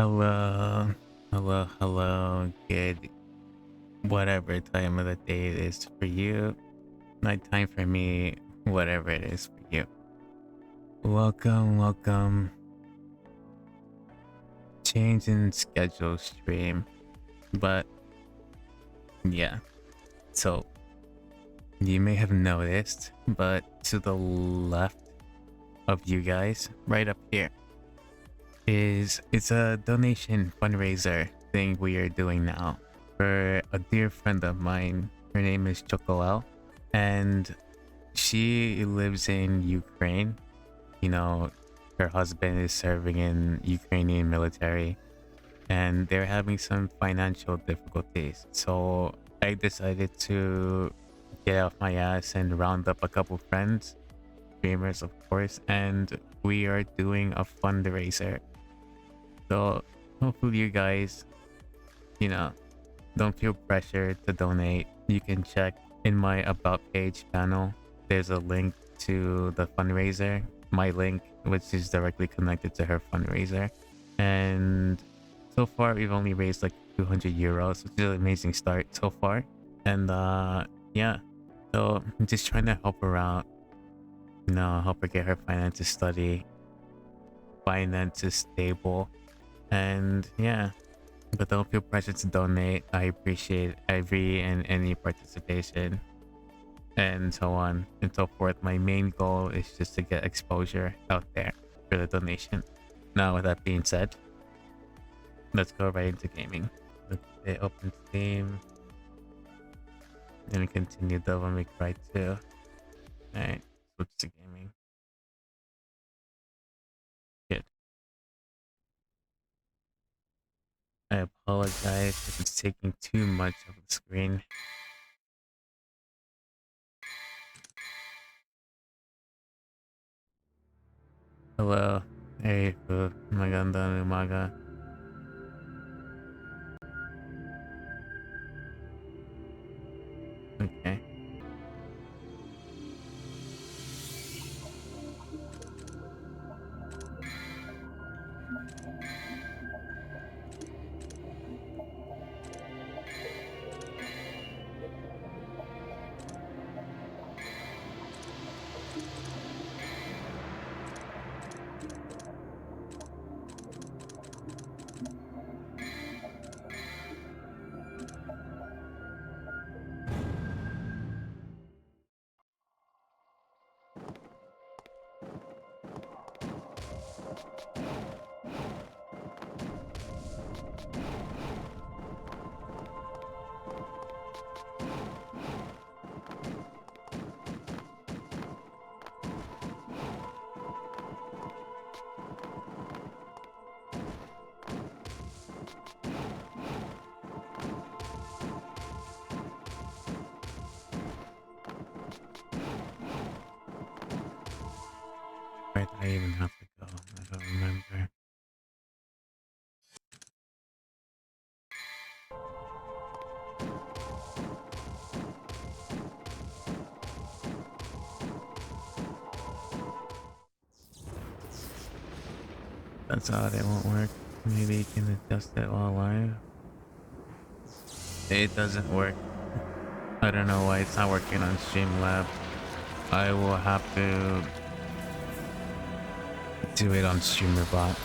Hello, hello. Good, whatever time of the day it is for you. Nighttime for me, whatever it is for you. Welcome. Change in schedule stream, but yeah. So you may have noticed, but to the left of you guys, right up here, it's a donation fundraiser thing we are doing now for a dear friend of mine. Her name is Chocoel, and she lives in Ukraine. You know, her husband is serving in Ukrainian military, and they're having some financial difficulties. So I decided to get off my ass and round up a couple friends, streamers of course, and we are doing a fundraiser. So hopefully you guys, you know, don't feel pressure to donate. You can check in my about page panel. There's a link to the fundraiser, my link, which is directly connected to her fundraiser. And so far we've only raised like 200 euros, which is an amazing start so far. And yeah, so I'm just trying to help her out, help her get her finances stable. And yeah, but don't feel pressure to donate. I appreciate every and any participation and so on and so forth. My main goal is just to get exposure out there for the donation. Now with that being said, let's go right into gaming. Let's say open Steam and continue Devil May Cry 2. Alright, switch to gaming. Good. I apologize if it's taking too much of the screen. Hello. Hey, maganda umaga. Okay. Where did I even have to go? I don't remember. That's odd, it won't work. Maybe you can adjust it while live. It doesn't work. I don't know why it's not working on Streamlab. I will have to do it on StreamerBot.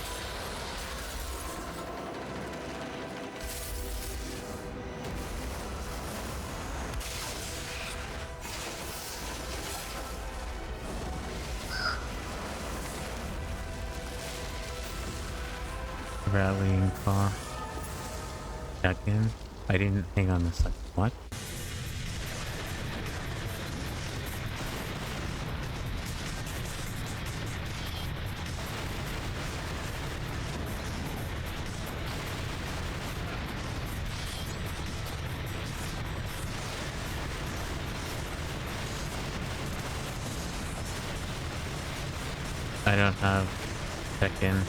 Rallying call. Check in. I didn't hang on a second. What? I don't have check-in.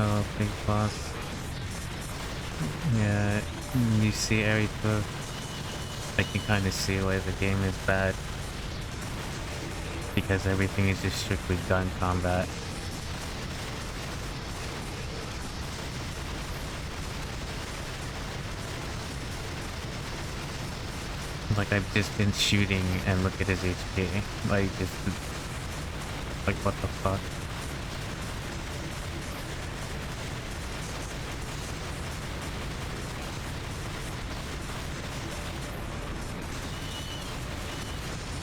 Hello, big boss. Yeah, you see everything. I can kind of see why the game is bad. Because everything is just strictly gun combat. Like, I've just been shooting and look at his HP. Like, just... Like, what the fuck?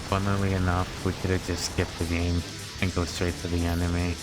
Funnily enough, we could have just skipped the game and go straight to the enemy.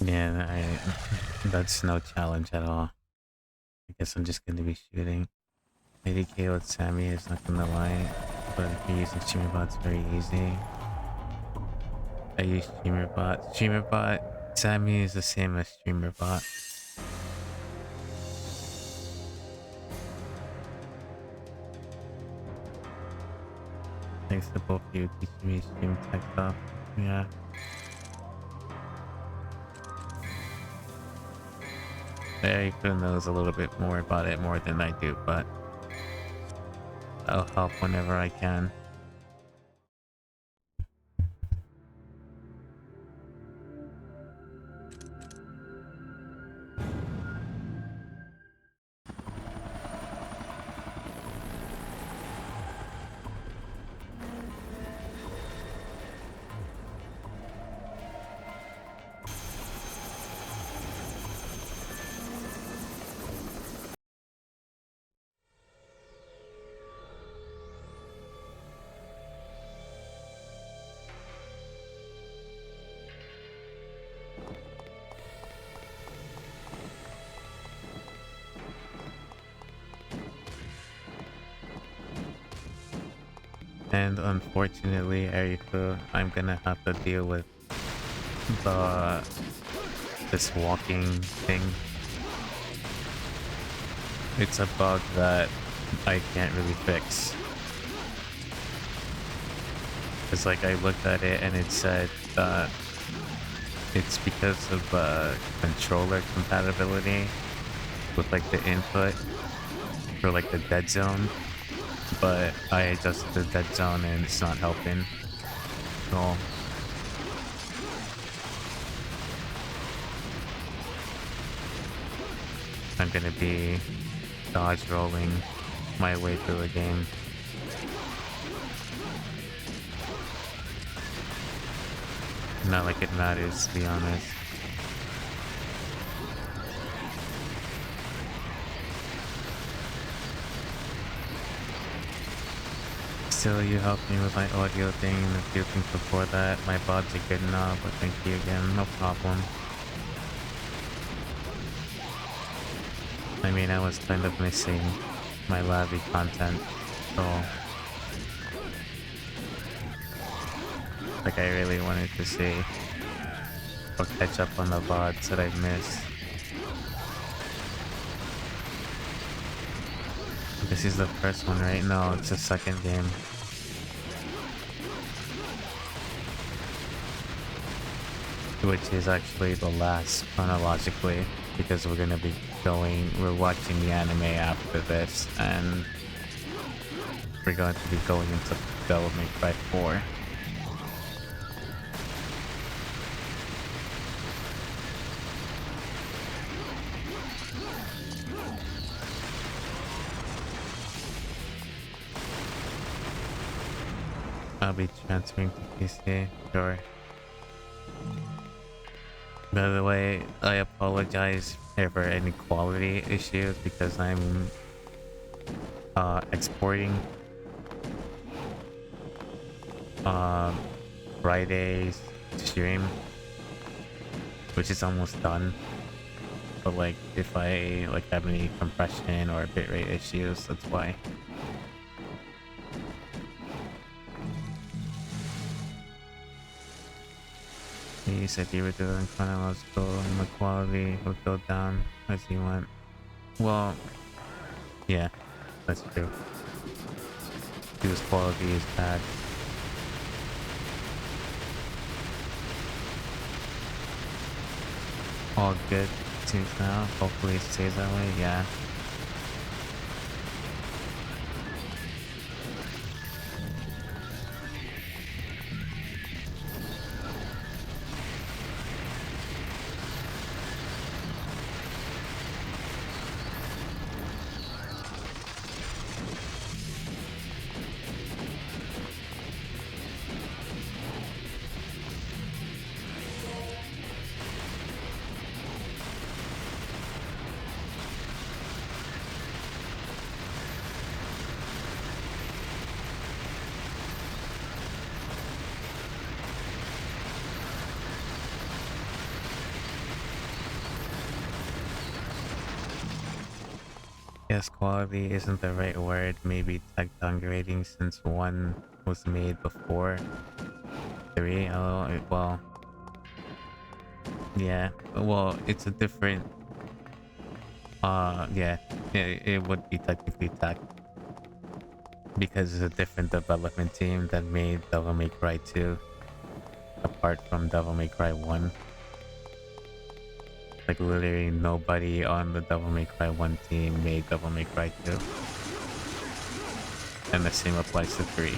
Yeah, that's no challenge at all. I guess I'm just going to be shooting. 80k with Sammy is not going to lie, but if you're using StreamerBot, it's very easy. I use StreamerBot. StreamerBot, Sammy is the same as StreamerBot. Thanks to both of you teaching me stream tech stuff. Yeah. Erika knows a little bit more about it more than I do, but I'll help whenever I can. And unfortunately, Erika, I'm gonna have to deal with this walking thing. It's a bug that I can't really fix. It's like I looked at it and it said it's because of controller compatibility with like the input for like the dead zone, but I adjusted the dead zone and it's not helping. So I'm gonna be dodge rolling my way through the game. Not like it matters, to be honest. Still, you helped me with my audio thing and a few things before that. My VODs are good now, but thank you again, no problem. I mean, I was kind of missing my Lavi content, so like I really wanted to see or catch up on the VODs that I've missed. This is the first one, right? No, it's the second game. Which is actually the last chronologically, because we're watching the anime after this, and we're going to be going into Devil May Cry 4. I'll be transferring to PC, sure. By the way, I apologize for any quality issues because I'm exporting Friday's stream, which is almost done. But like, if I like have any compression or bitrate issues, that's why. He said you were doing chronological and the quality would go down as you went. Well, yeah, that's true. Because quality is bad. All good seems now. Hopefully it stays that way, yeah. Guess quality isn't the right word, maybe tech downgrading since 1 was made before 3. Oh, well, yeah, well, it's a different, yeah, it would be technically tech. Because it's a different development team that made Devil May Cry 2, apart from Devil May Cry 1. Like literally nobody on the Devil May Cry 1 team made Devil May Cry 2. And the same applies to 3.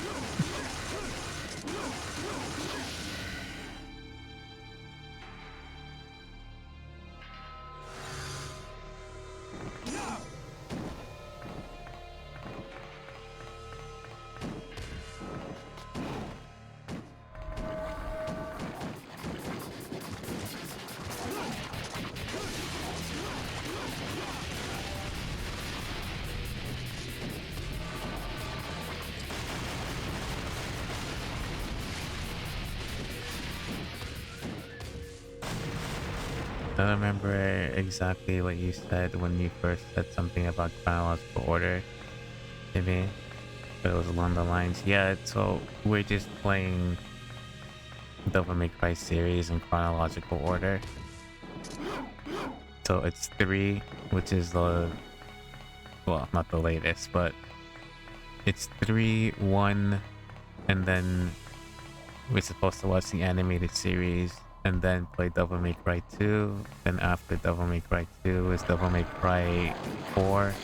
I don't remember exactly what you said when you first said something about chronological order to me, but it was along the lines, yeah, so we're just playing Devil May Cry series in chronological order. So it's 3, which is the, well, not the latest, but it's 3, 1, and then we're supposed to watch the animated series and then play Devil May Cry 2. Then after Devil May Cry 2 is Devil May Cry 4.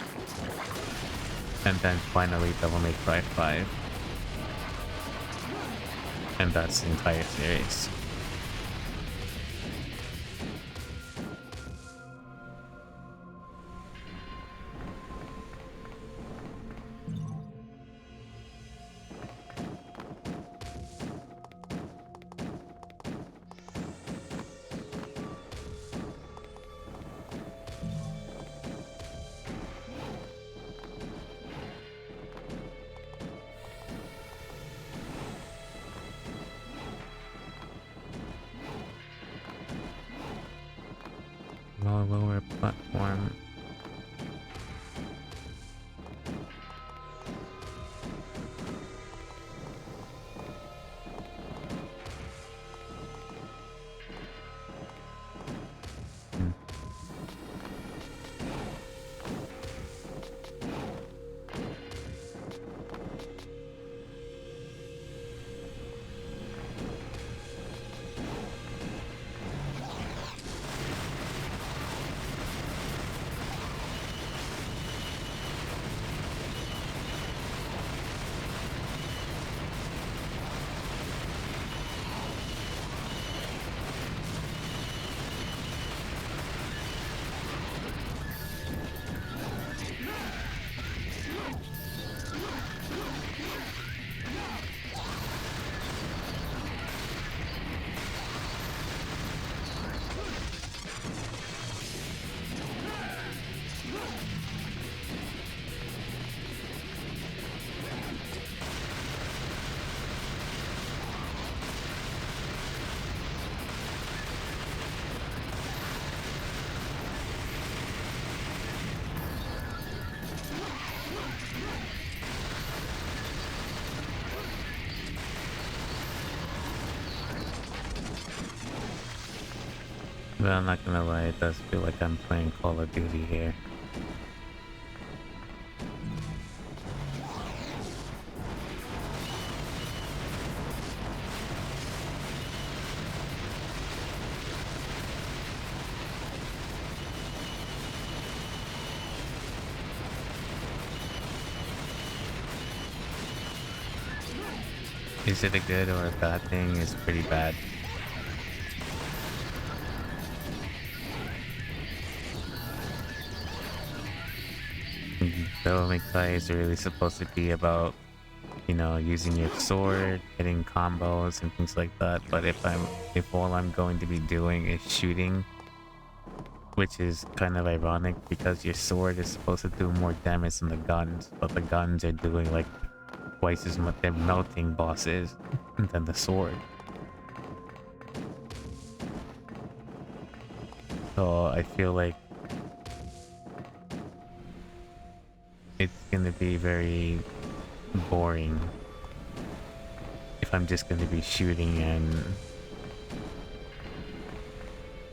And then finally Devil May Cry 5. And that's the entire series. No lower platform. But I'm not gonna lie, it does feel like I'm playing Call of Duty here. Is it a good or a bad thing? It's pretty bad. Devil May Cry is really supposed to be about, you know, using your sword, hitting combos and things like that. But if all I'm going to be doing is shooting, which is kind of ironic because your sword is supposed to do more damage than the guns, but the guns are doing like twice as much. They're melting bosses than the sword. So I feel like it's gonna be very boring if I'm just gonna be shooting and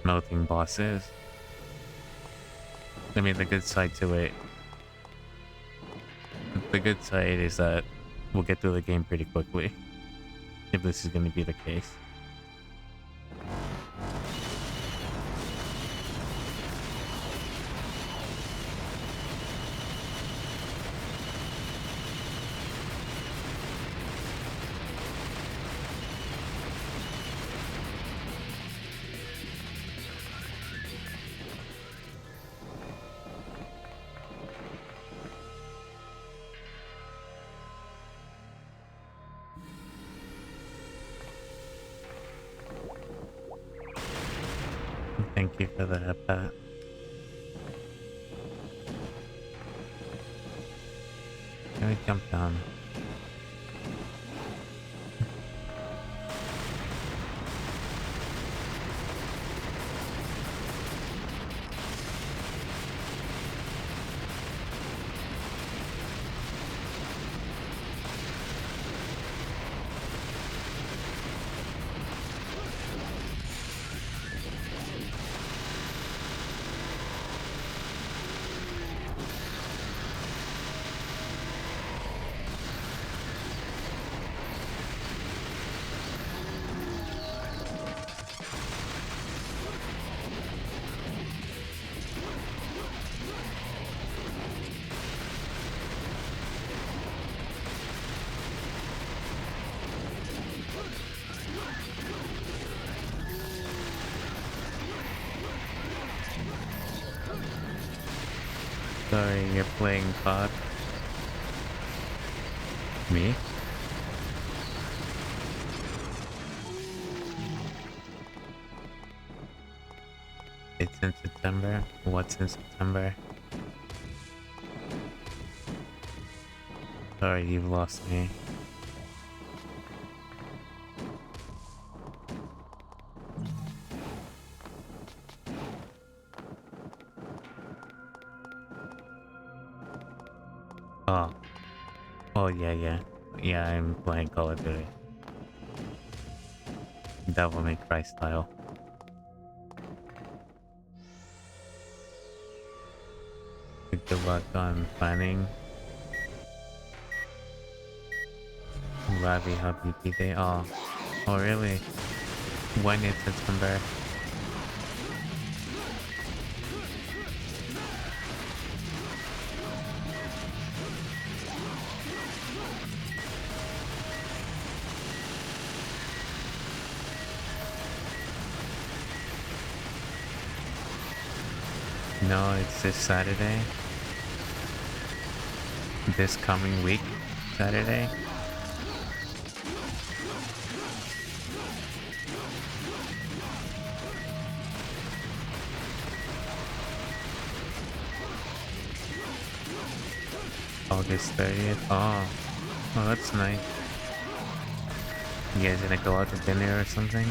melting bosses. I mean, the good side is that we'll get through the game pretty quickly if this is gonna be the case. Thank you for the headpat. Can we jump down? Sorry, you're playing COD. Me? It's in September. What's in September? Sorry, you've lost me. Oh. Oh, yeah. Yeah, I'm playing Call of Duty. Devil May Cry style. Good luck on planning. Ravi Habibi Day. Oh. Oh, really? When is September? No, it's this Saturday. This coming week, Saturday. August 30th. Oh, that's nice. You guys gonna go out to dinner or something?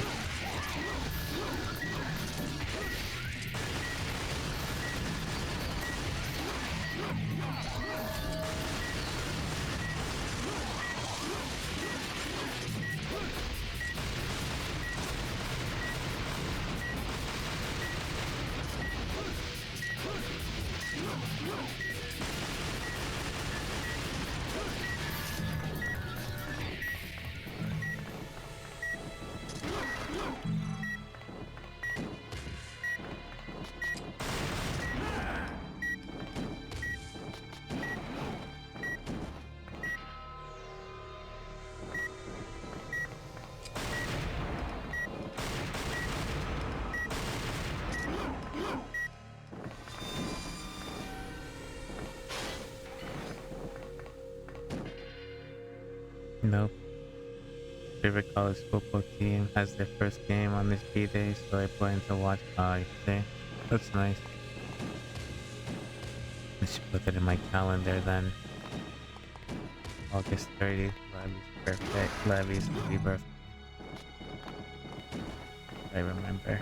Nope. Favorite college football team has their first game on this B-Day, so I plan to watch today. That's nice. I should put that in my calendar then. August 30th, Levy's birthday. Levy's happy birthday. I remember.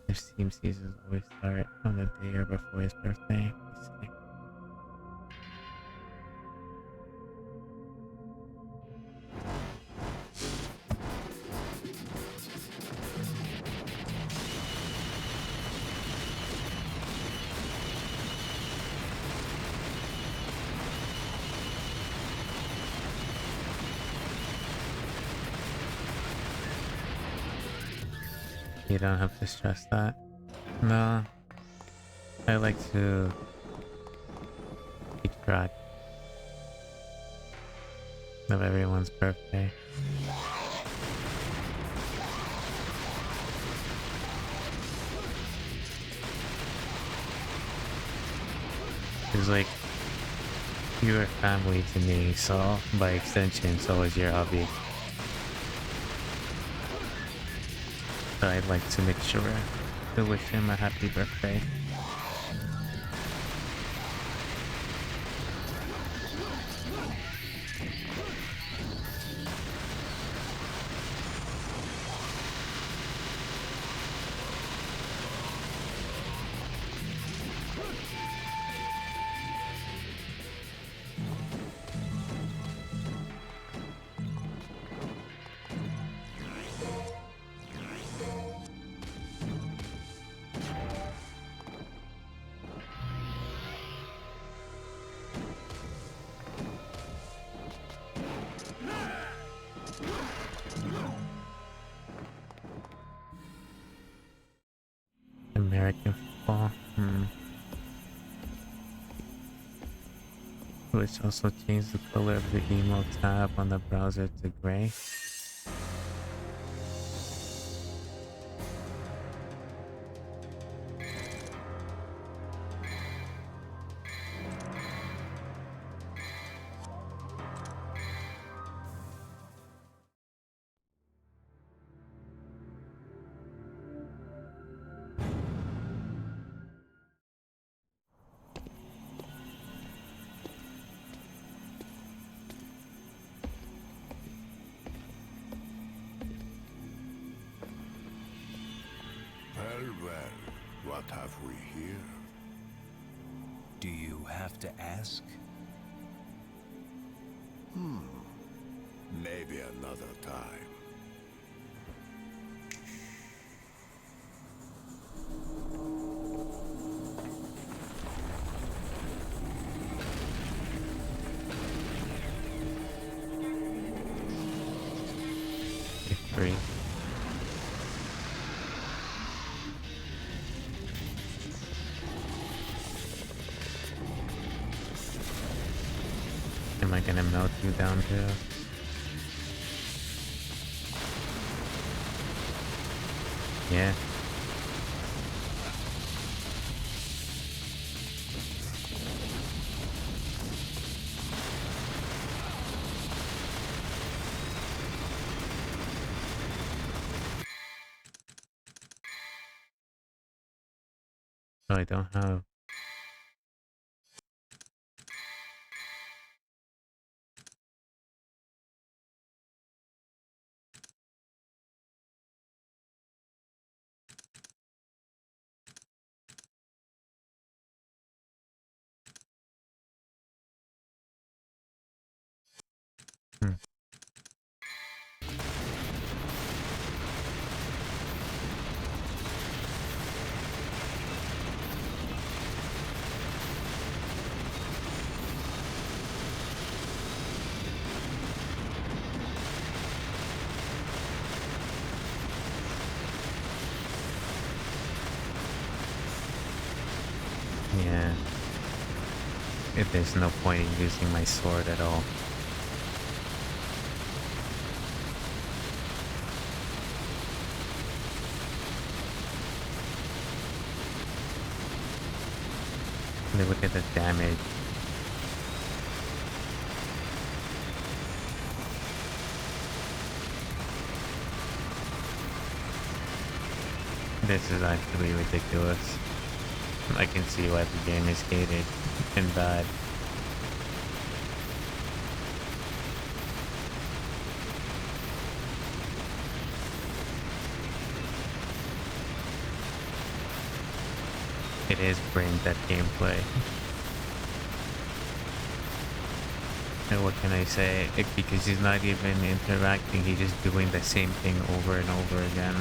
His team seasons always start on the day or before his birthday. You don't have to stress that. No. I like to keep track of everyone's birthday. It's like, you're family to me, so by extension, so is your hobby. So I'd like to make sure to wish him a happy birthday. American football. Switch also changed the color of the emo tab on the browser to gray. Well, what have we here? Do you have to ask? Maybe another time. Free. Am I gonna melt you down too? Yeah. So I don't have. Hmm. Yeah. If there's no point in using my sword at all. Look at the damage. This is actually ridiculous. I can see why the game is hated and bad. It is brain dead gameplay. And what can I say? Because he's not even interacting, he's just doing the same thing over and over again.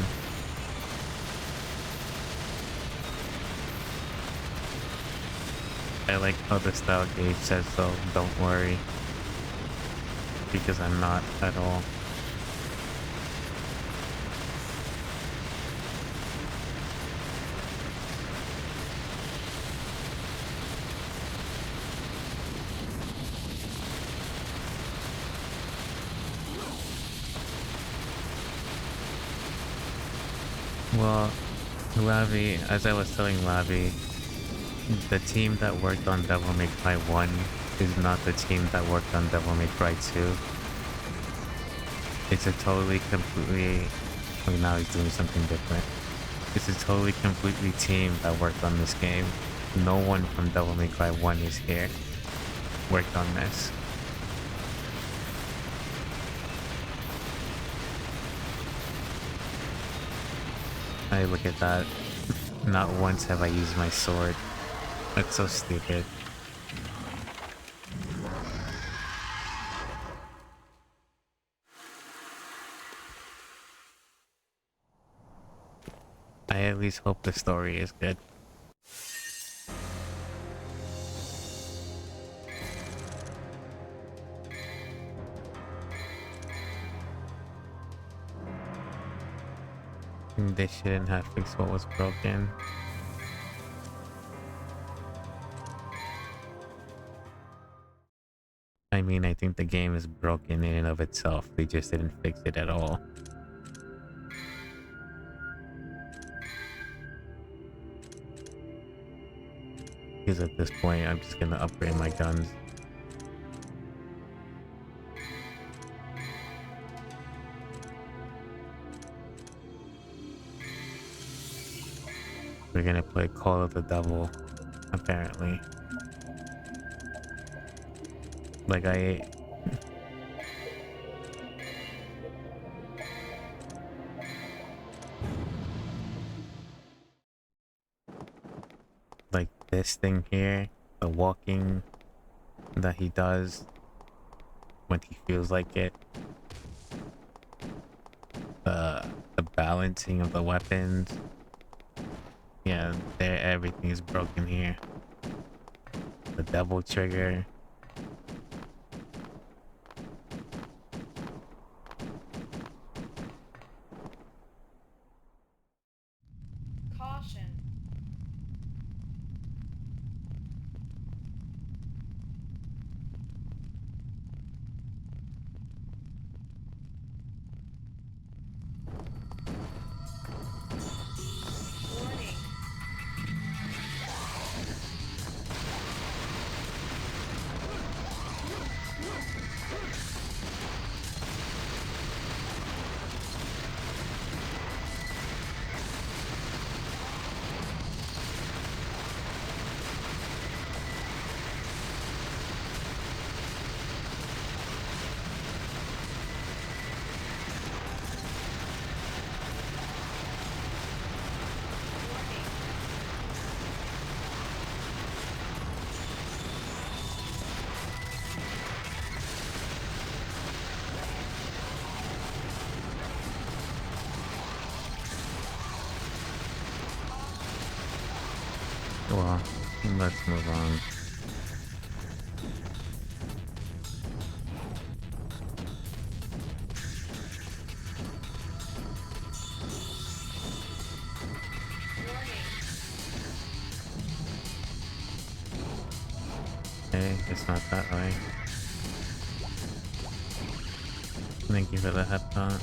I like how the style gauge says so, don't worry. Because I'm not at all. Well, Lavi, as I was telling Lavi, the team that worked on Devil May Cry 1 is not the team that worked on Devil May Cry 2. It's a totally, completely... Well, now he's doing something different. It's a totally, completely team that worked on this game. No one from Devil May Cry 1 is here. Worked on this. Hey, look at that. Not once have I used my sword. That's so stupid. I at least hope the story is good. They shouldn't have fixed what was broken. mean I think the game is broken in and of itself. They just didn't fix it at all. Because at this point, I'm just gonna upgrade my guns. We're gonna play Call of the Devil, apparently. Like like this thing here, the walking that he does when he feels like it. The balancing of the weapons. Yeah, everything is broken here. The double trigger. Caution. Warning. Well, let's move on. Okay, it's not that way. Thank you for the headphone.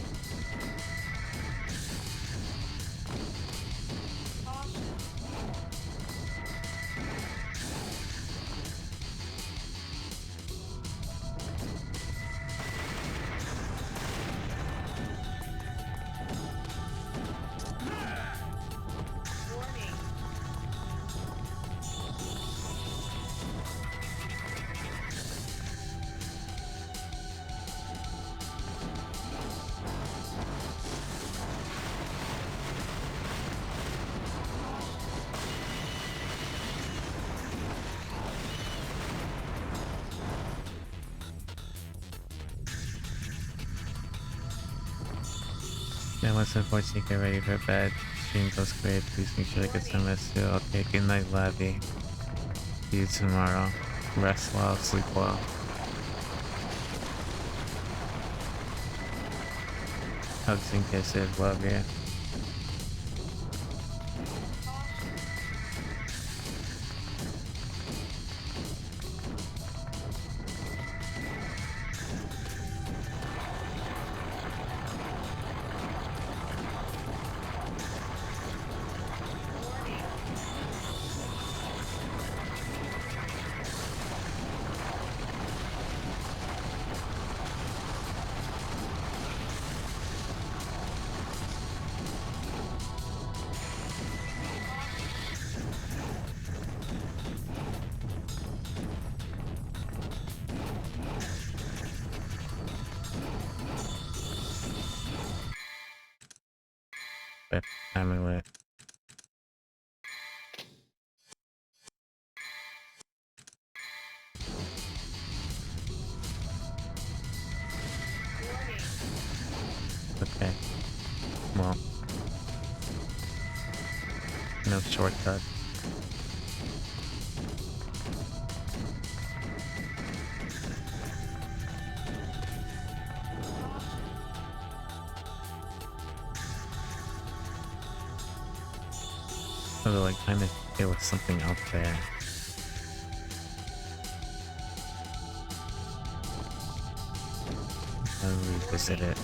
Yeah, let's unfortunately get ready for bed. Stream goes great. Please make sure to get some rest too. Okay, good night, Labby. See you tomorrow. Rest well, sleep well. Hugs and kisses. Love you. But amulet. Okay. Well. No shortcut. Although I kind of feel like something out there. and revisit it.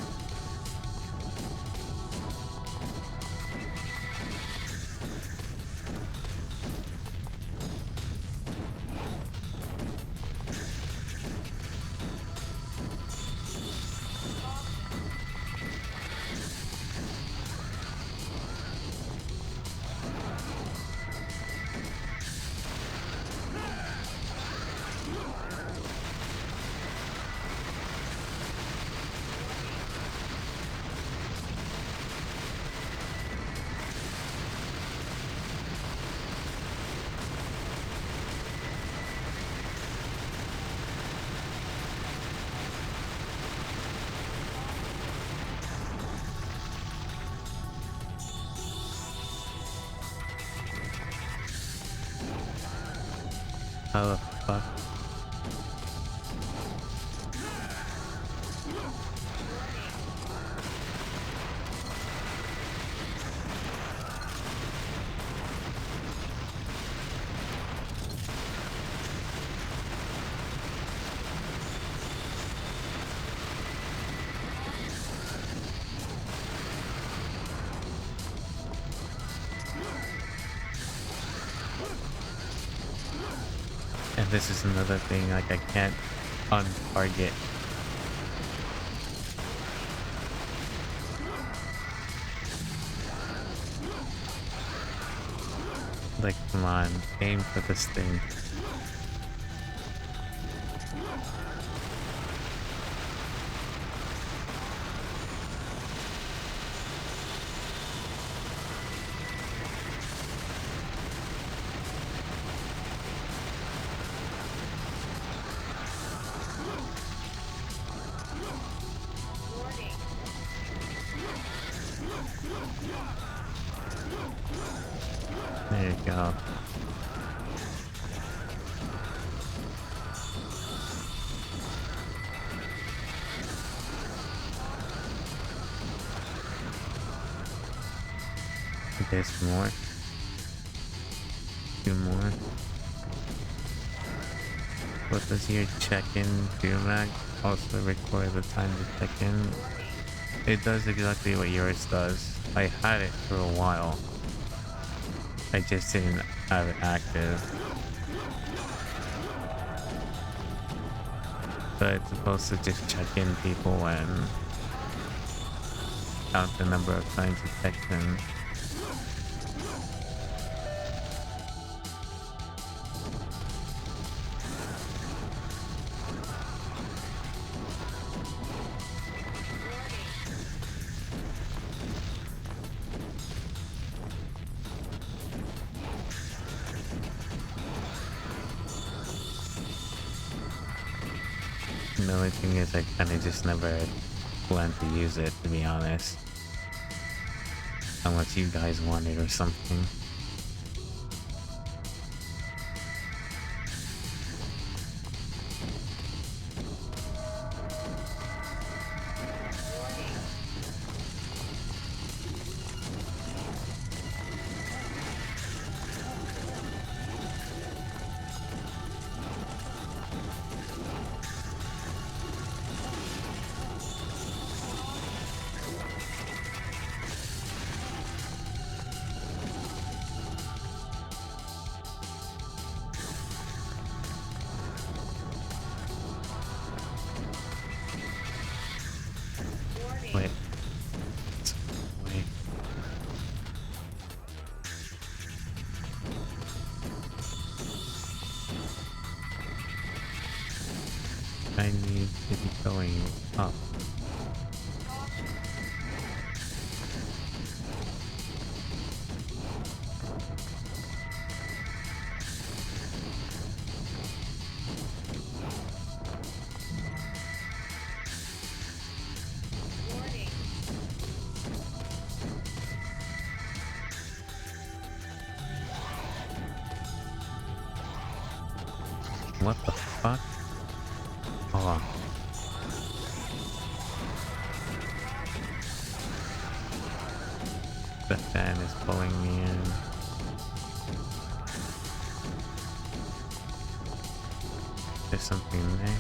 How the fuck? And this is another thing, like I can't untarget. Like, come on, aim for this thing. Warning. There you go. There's more. Two more. What does your check-in do, Mac? Also record the time to check in. It does exactly what yours does. I had it for a while. I just didn't have it active. But it's supposed to just check in people and count the number of times you checked in. The only thing is I kinda just never planned to use it, to be honest. Unless you guys want it or something. Wait. Wait. I need to be going up. Warning. What the fuck? Hold on. The fan is pulling me in. There's something there.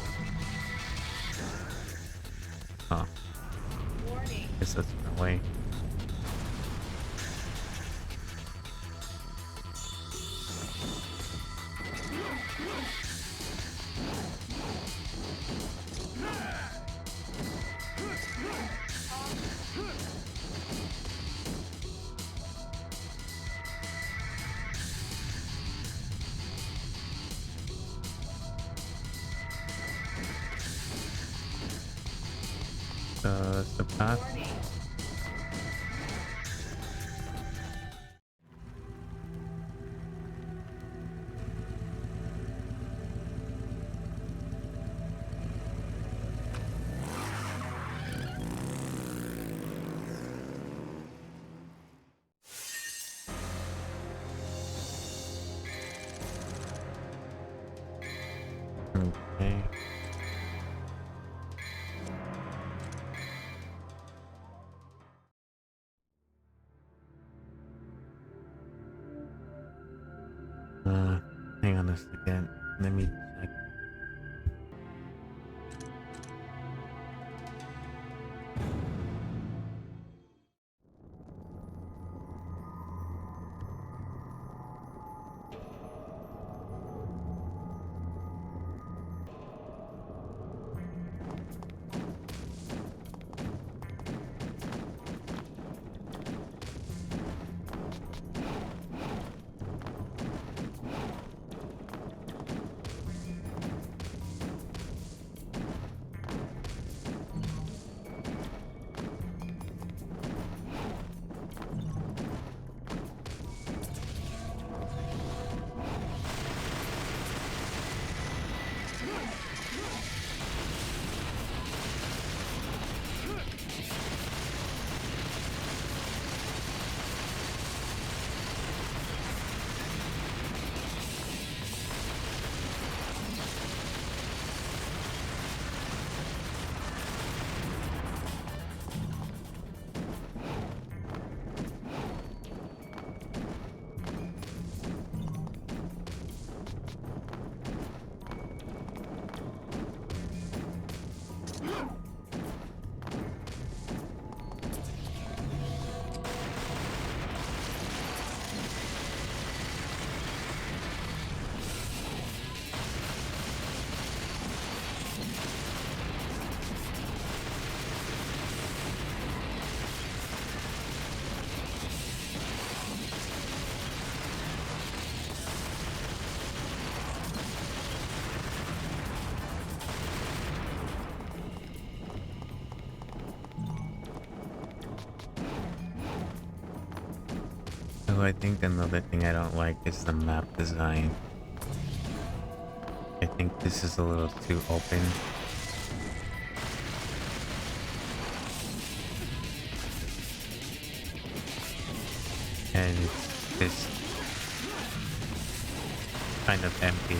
Huh. Warning. Guess that's my way. The path. Warning. Okay. Hang on a second. Let me check. So I think another thing I don't like is the map design. I think this is a little too open. And it's just kind of empty.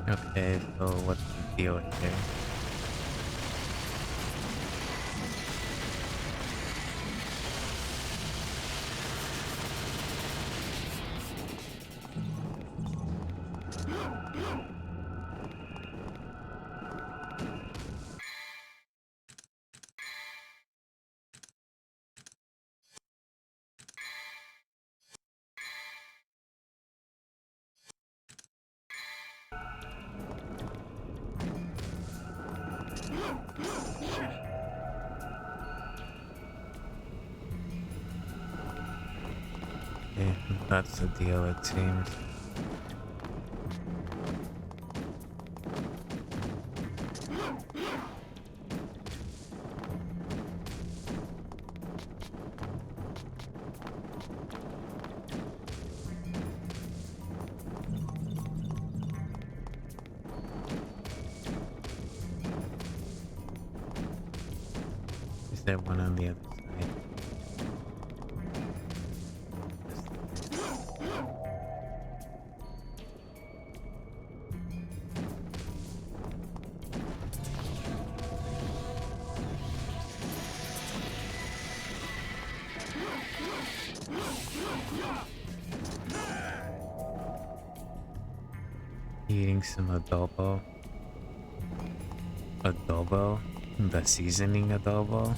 Okay, so what's the deal here? Okay, that's the deal, it seems. Is there one on the other side? Eating some adobo. Adobo? The seasoning adobo?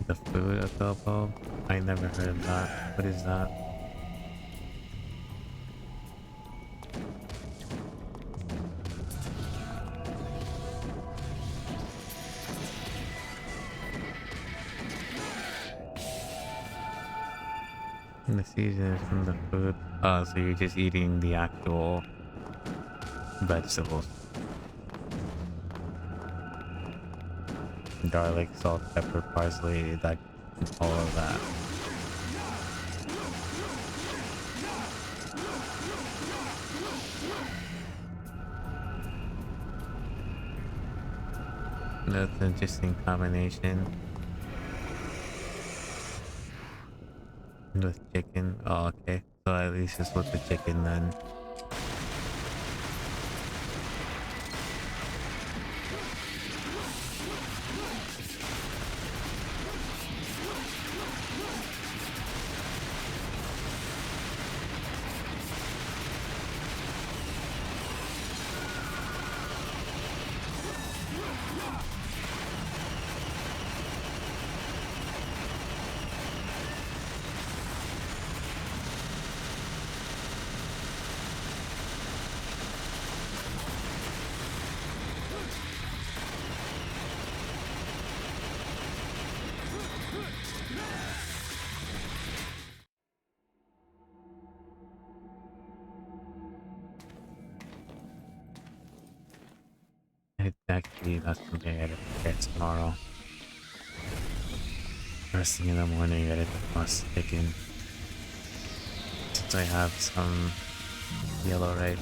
The food adobo? I never heard of that. What is that? The season from the food. Oh, so you're just eating the actual vegetables. Garlic, salt, pepper, parsley, that, all of that. That's an interesting combination. With chicken. Oh, okay. So at least it's with the chicken then. It's actually not something I gotta prepare tomorrow. First thing in the morning, I gotta toss chicken. Since I have some yellow rice.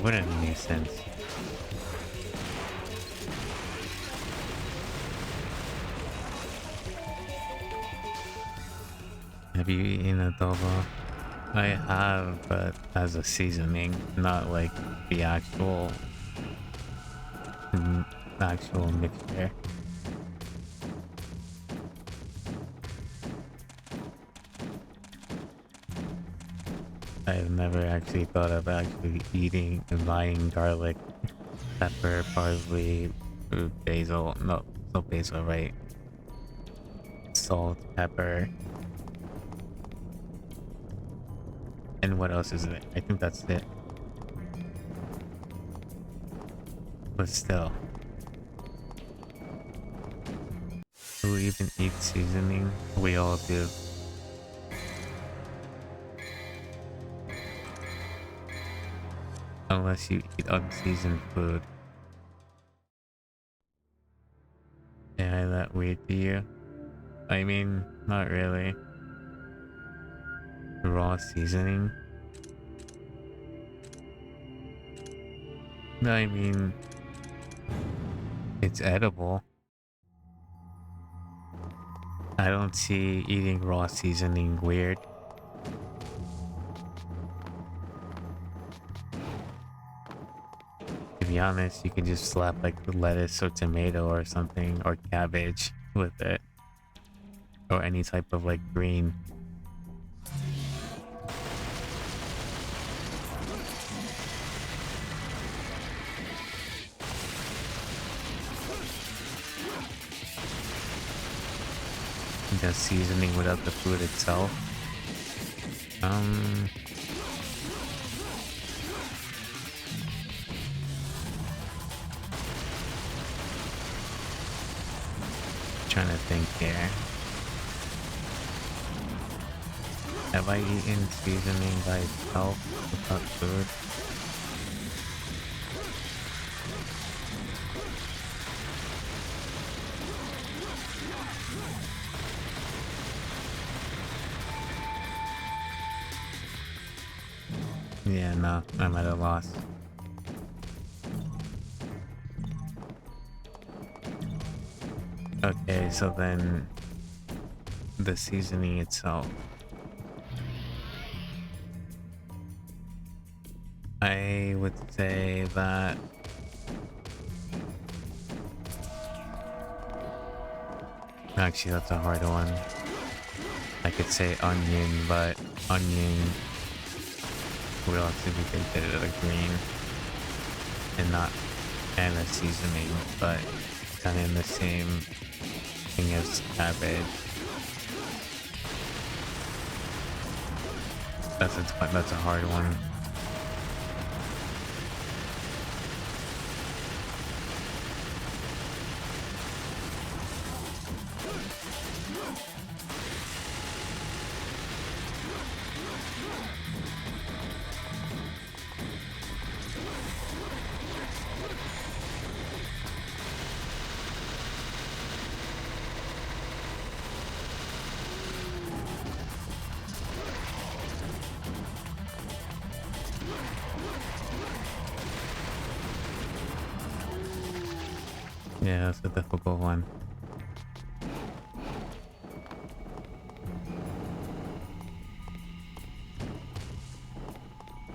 wouldn't make sense. Have you eaten adobo? I have, but as a seasoning, not like the actual mixture. I've never actually thought of actually eating and buying garlic, pepper, parsley, basil. No, no basil, right? Salt, pepper. And what else is it? I think that's it. But still. Who even eats seasoning? We all do. Unless you eat unseasoned food. Yeah, that weird to you? I mean, not really. Raw seasoning? No, I mean, it's edible. I don't see eating raw seasoning weird. To be honest, you can just slap like lettuce or tomato or something, or cabbage with it. Or any type of like green. Just seasoning without the food itself. Trying to think here. Have I eaten seasoning by itself without food? Yeah, no, I'm at a loss. Okay, so then the seasoning itself. I would say that actually that's a hard one. I could say onion, but onion will also be considered a green and not and a seasoning, but kind of in the same thing as cabbage. That's a hard one. Yeah, that's a difficult one.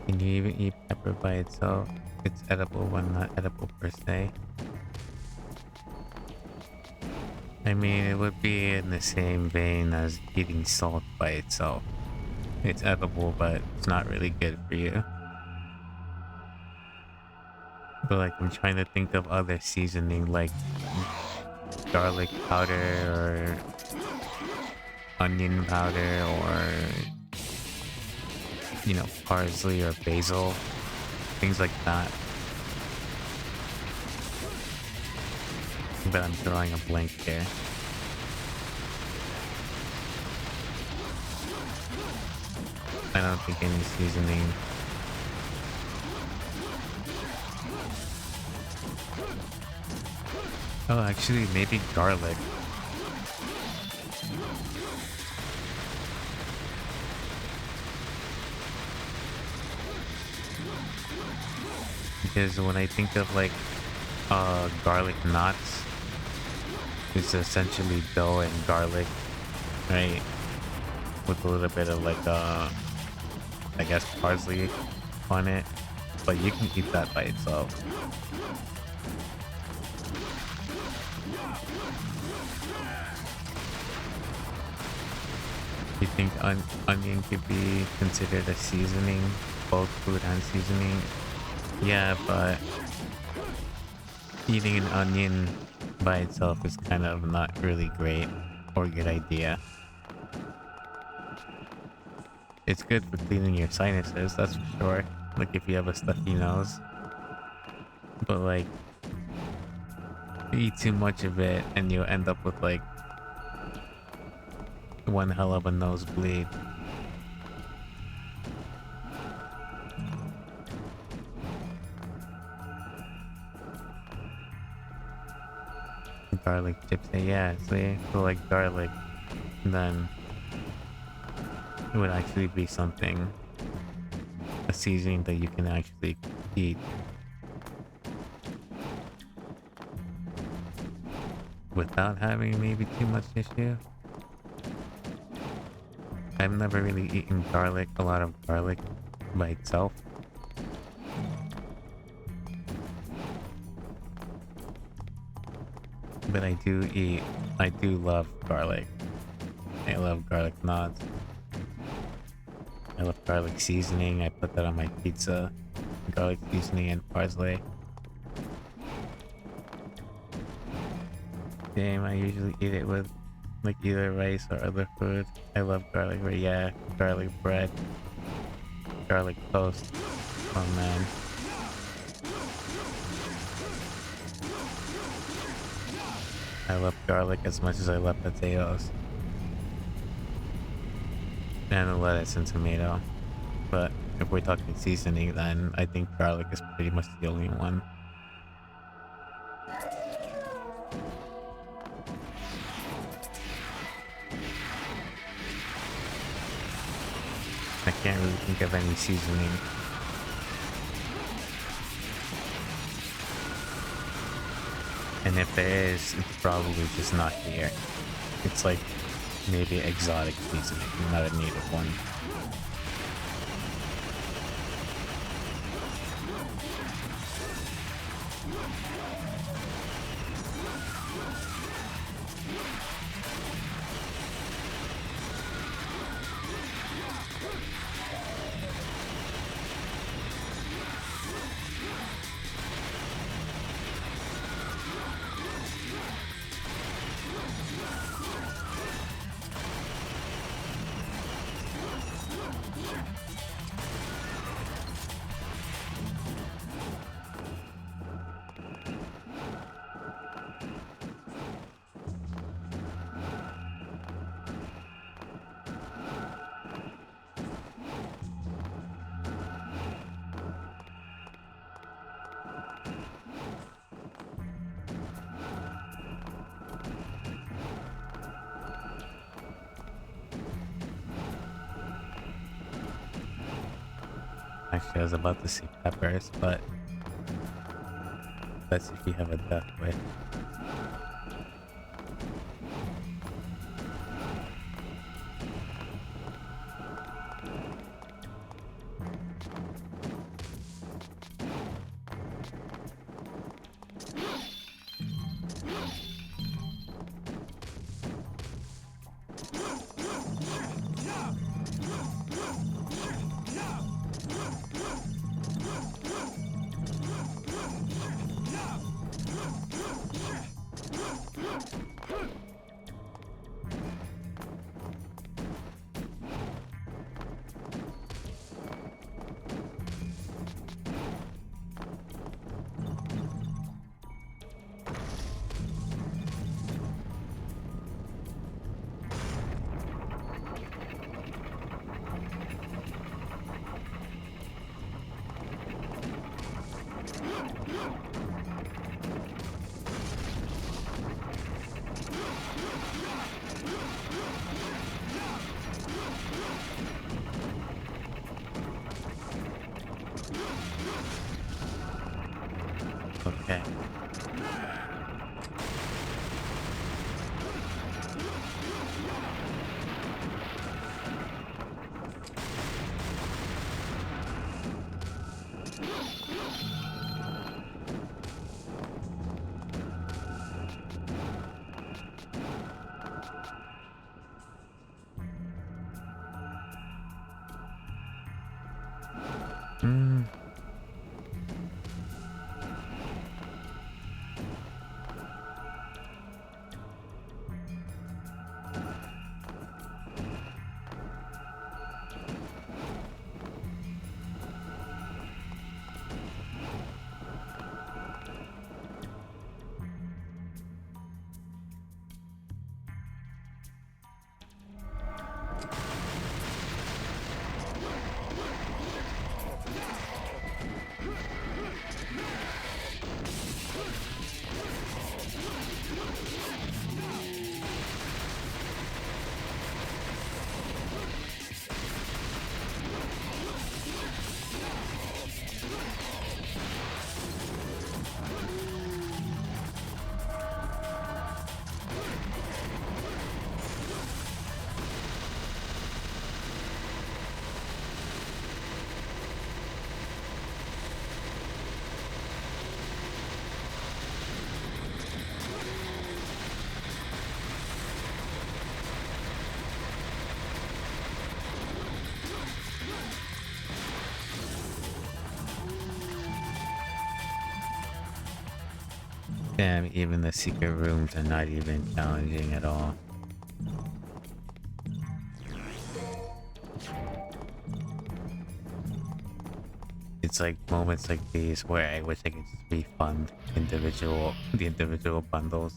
Can you even eat pepper by itself? It's edible when not edible per se. I mean, it would be in the same vein as eating salt by itself. It's edible, but it's not really good for you. But like, I'm trying to think of other seasoning like garlic powder or onion powder or, you know, parsley or basil, things like that. But I'm drawing a blank here. I don't think any seasoning. Oh, actually, maybe garlic. Because when I think of like garlic knots, it's essentially dough and garlic, right? With a little bit of like I guess parsley on it, but you can eat that by itself. You think onion could be considered a seasoning, both food and seasoning? Yeah, but eating an onion by itself is kind of not really great or a good idea. It's good for cleaning your sinuses, that's for sure. Like if you have a stuffy nose. But like, you eat too much of it and you end up with like one hell of a nosebleed. Garlic chips, yeah, see, if you like garlic, then it would actually be something, a seasoning that you can actually eat without having maybe too much issue. I've never really eaten garlic, a lot of garlic by itself. But I do love garlic. I love garlic knots. I love garlic seasoning. I put that on my pizza. Garlic seasoning and parsley. Damn, I usually eat it with like either rice or other food. I love garlic bread. Yeah, garlic bread. Garlic toast. Oh man. I love garlic as much as I love potatoes. And lettuce and tomato. But if we're talking seasoning, then I think garlic is pretty much the only one. I can't really think of any seasoning. And if there is, it's probably just not here. It's like maybe exotic seasoning, not a native one. Actually, I was about to say peppers, but that's if you have a death wish. Hmm. Damn, even the secret rooms are not even challenging at all. It's like moments like these where I wish I could just refund the individual bundles.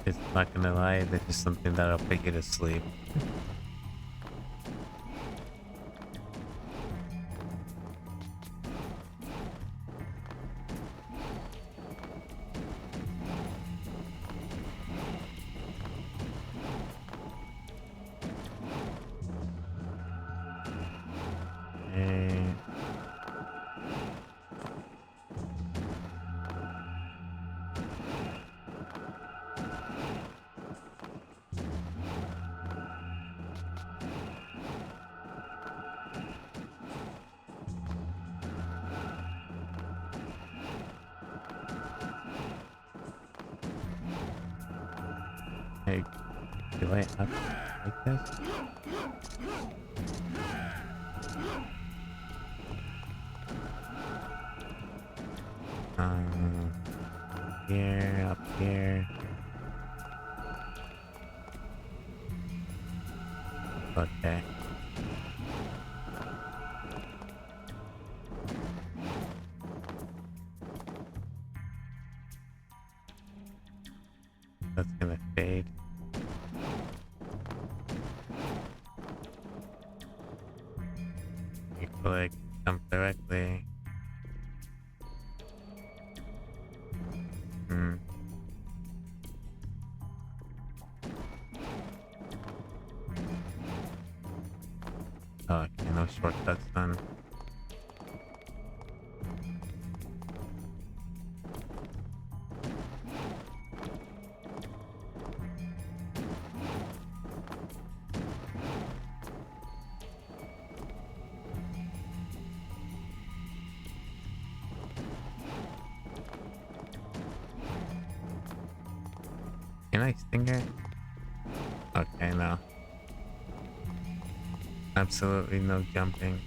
It's not gonna lie, this is something that'll put you to sleep. Eh, Hey, do I have to like this? Here, up here. Okay. That's gonna fade. You click, jump directly. Hmm. Oh, okay, no shortcuts then. Can I stinger? Okay, no. Absolutely no jumping.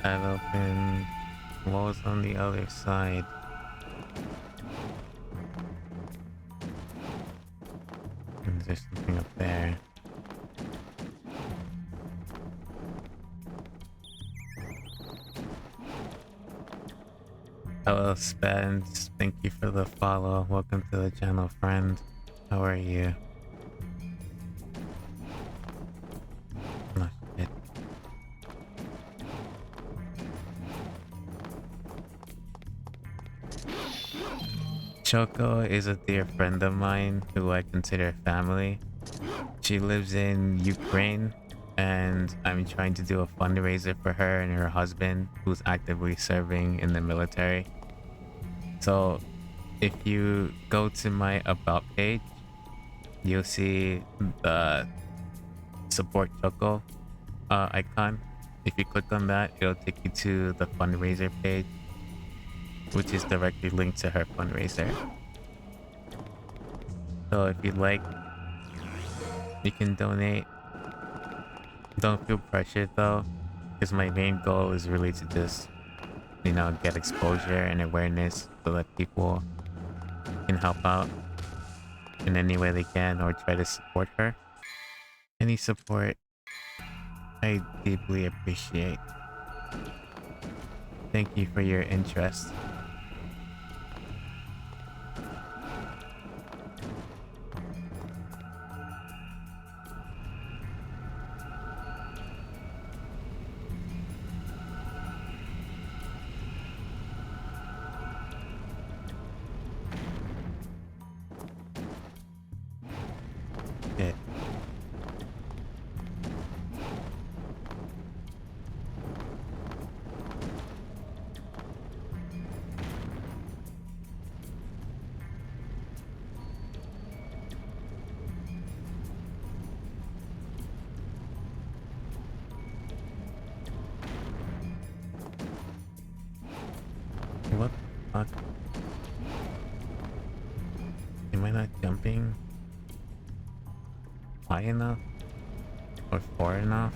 That open. What was on the other side? Is there something up there? Hello, Spence. Thank you for the follow. Welcome to the channel, friend. How are you? Oh, shit. Choco is a dear friend of mine who I consider family. She lives in Ukraine, and I'm trying to do a fundraiser for her and her husband, who's actively serving in the military. So if you go to my about page, you'll see the support Choco icon. If you click on that, it'll take you to the fundraiser page, which is directly linked to her fundraiser. So if you'd like, you can donate. Don't feel pressured though, because my main goal is really to just, you know, get exposure and awareness so that people can help out in any way they can or try to support her. Any support, I deeply appreciate. Thank you for your interest. Yeah. What the fuck? Am I not jumping high enough or far enough?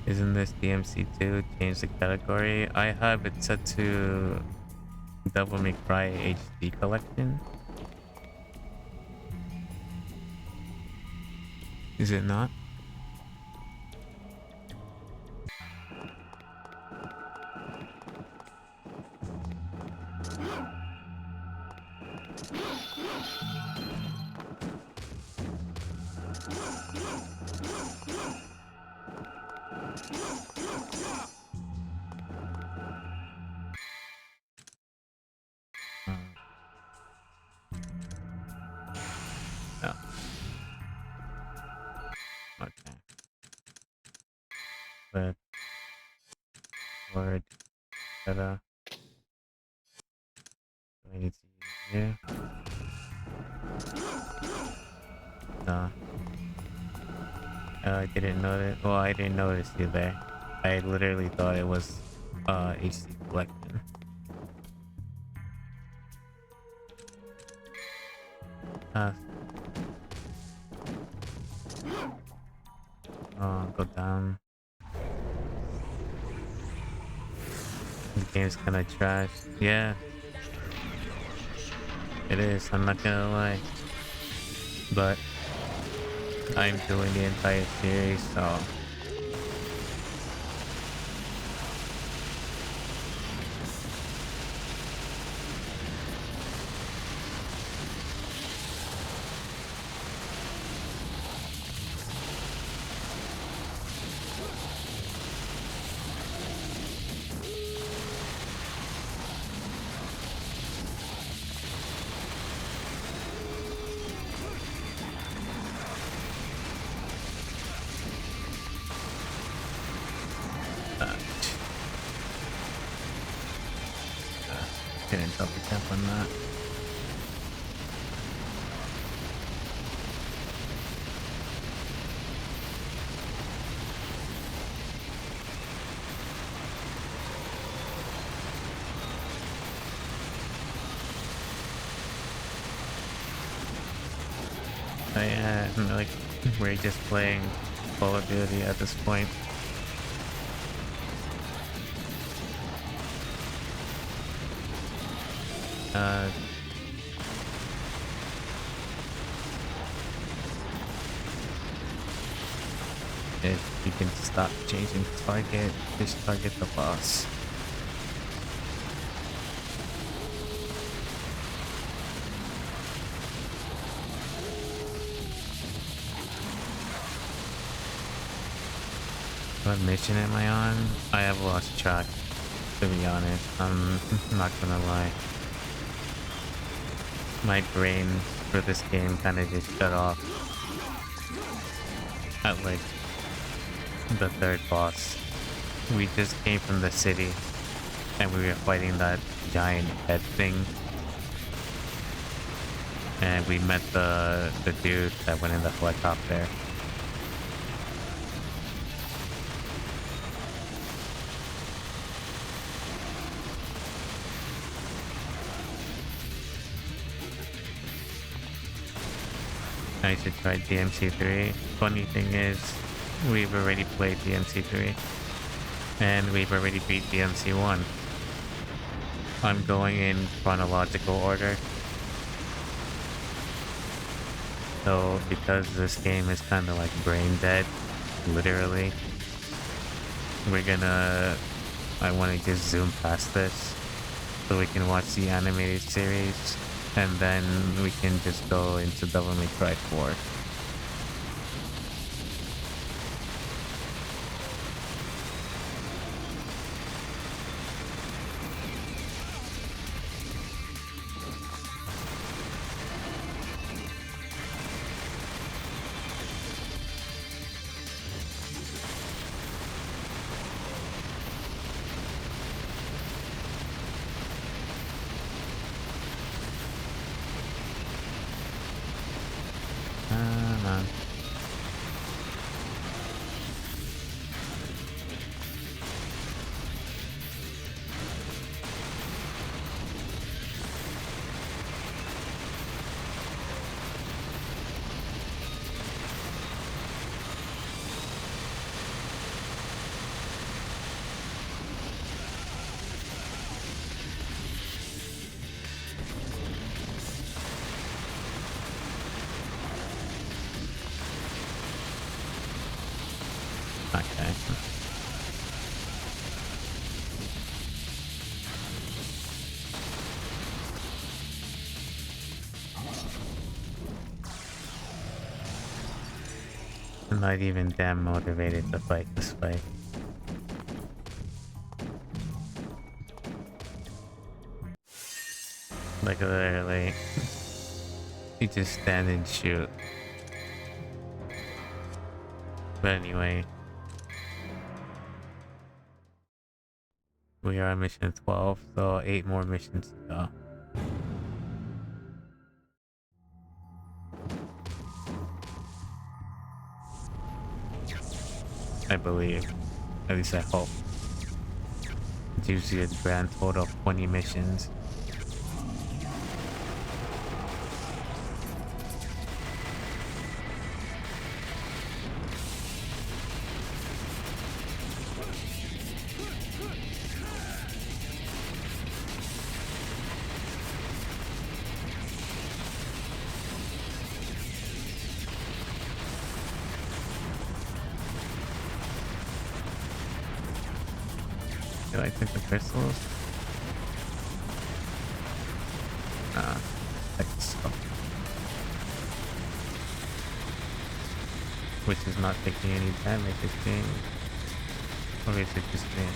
Isn't this DMC2? Change the category. I have it set to Devil May Cry HD collection. Is it not? No. Okay. But word better. I need to use here. No. I didn't notice. Well, I didn't notice you there. I literally thought it was HD collection. Go down. The game's kinda trash. Yeah. It is, I'm not gonna lie. But I'm doing the entire series, so didn't double tap on that. Oh yeah, like we're just playing Call of Duty at this point. if you can stop changing target, just target the boss. What mission am I on? I have lost track, to be honest. I'm not gonna lie. My brain for this game kind of just shut off at like the third boss. We just came from the city and we were fighting that giant head thing. And we met the dude that went in the helicopter. I should try DMC3. Funny thing is, we've already played DMC3. And we've already beat DMC1. I'm going in chronological order. So, because this game is kind of like brain dead, literally, I want to just zoom past this so we can watch the animated series. And then we can just go into Devil May Cry 4. Okay. I'm not even damn motivated to fight this fight. Like literally, you just stand and shoot. But anyway, we are on mission 12, so 8 more missions to go. I believe. At least I hope. It's usually a grand total of 20 missions. Do I take the crystals? Take the skull. Which is not taking any damage, it's being... Or is it just being...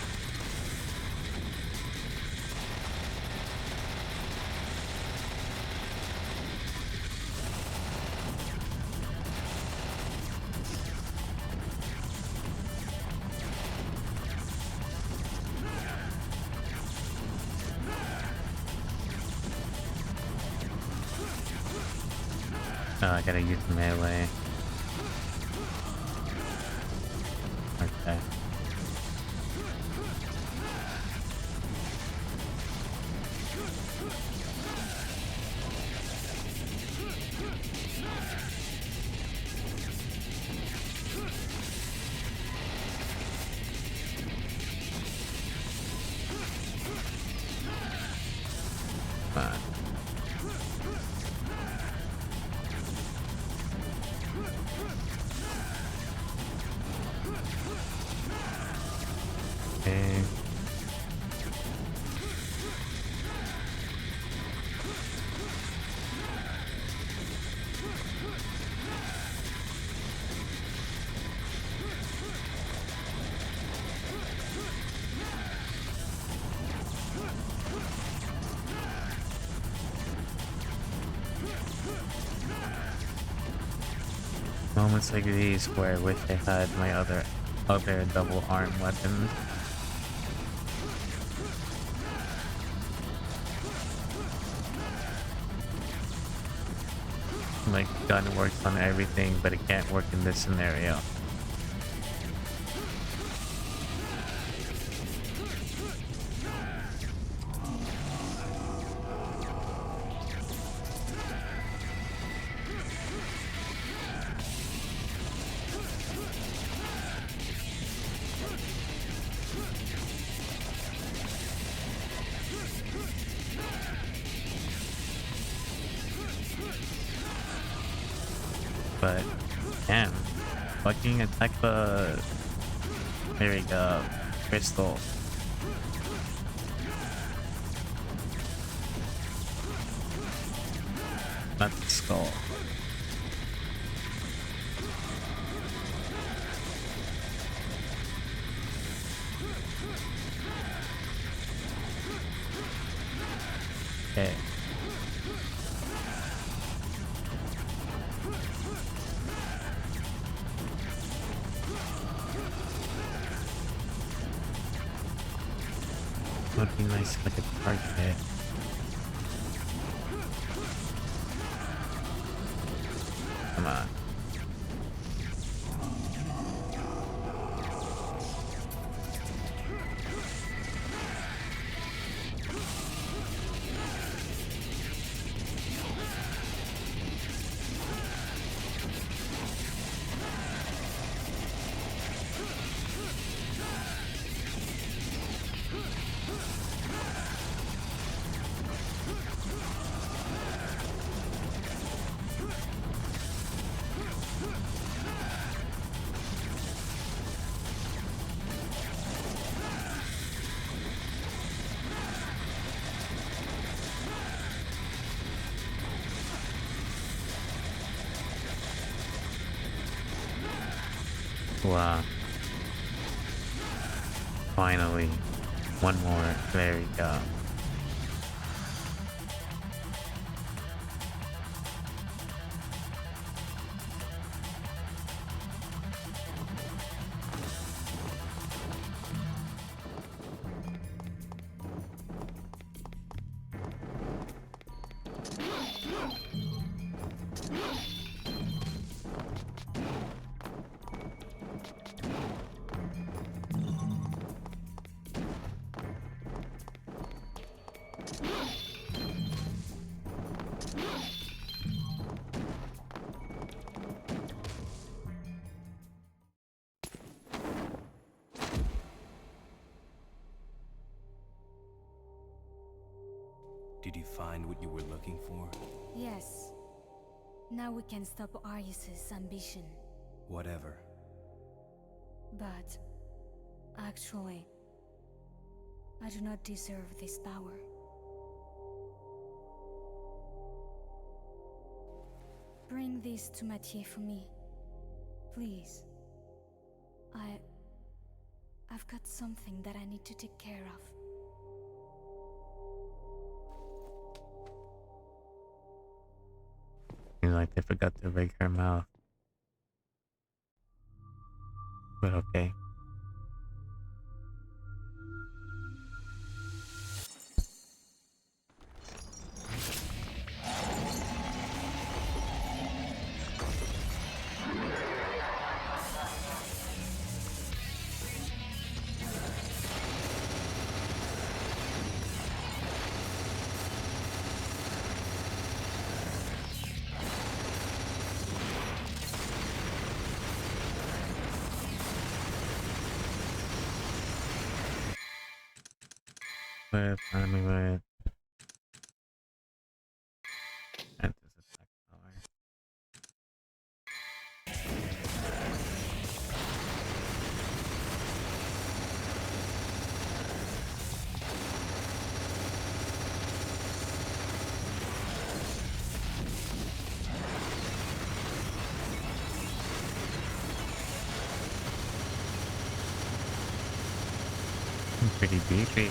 Oh, I gotta use melee. Okay. Fine. moments like these where I wish I had my other double arm weapon. Like, gun works on everything, but it can't work in this scenario. But damn, fucking attack the, there we go, crystal. Not the skull. Okay. Would be nice like a target. Come on. Wow. Finally. One more. There we go. Did you find what you were looking for? Yes. Now we can stop Arius's ambition. Whatever. But actually, I do not deserve this power. Bring this to Mathieu for me, please. I've got something that I need to take care of. Seems like they forgot to rig her mouth. But okay. With enemy with and this attack power. Pretty beefy.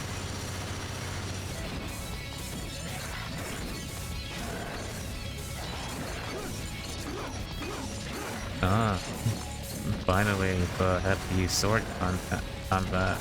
Ah, finally, have to use sword combat.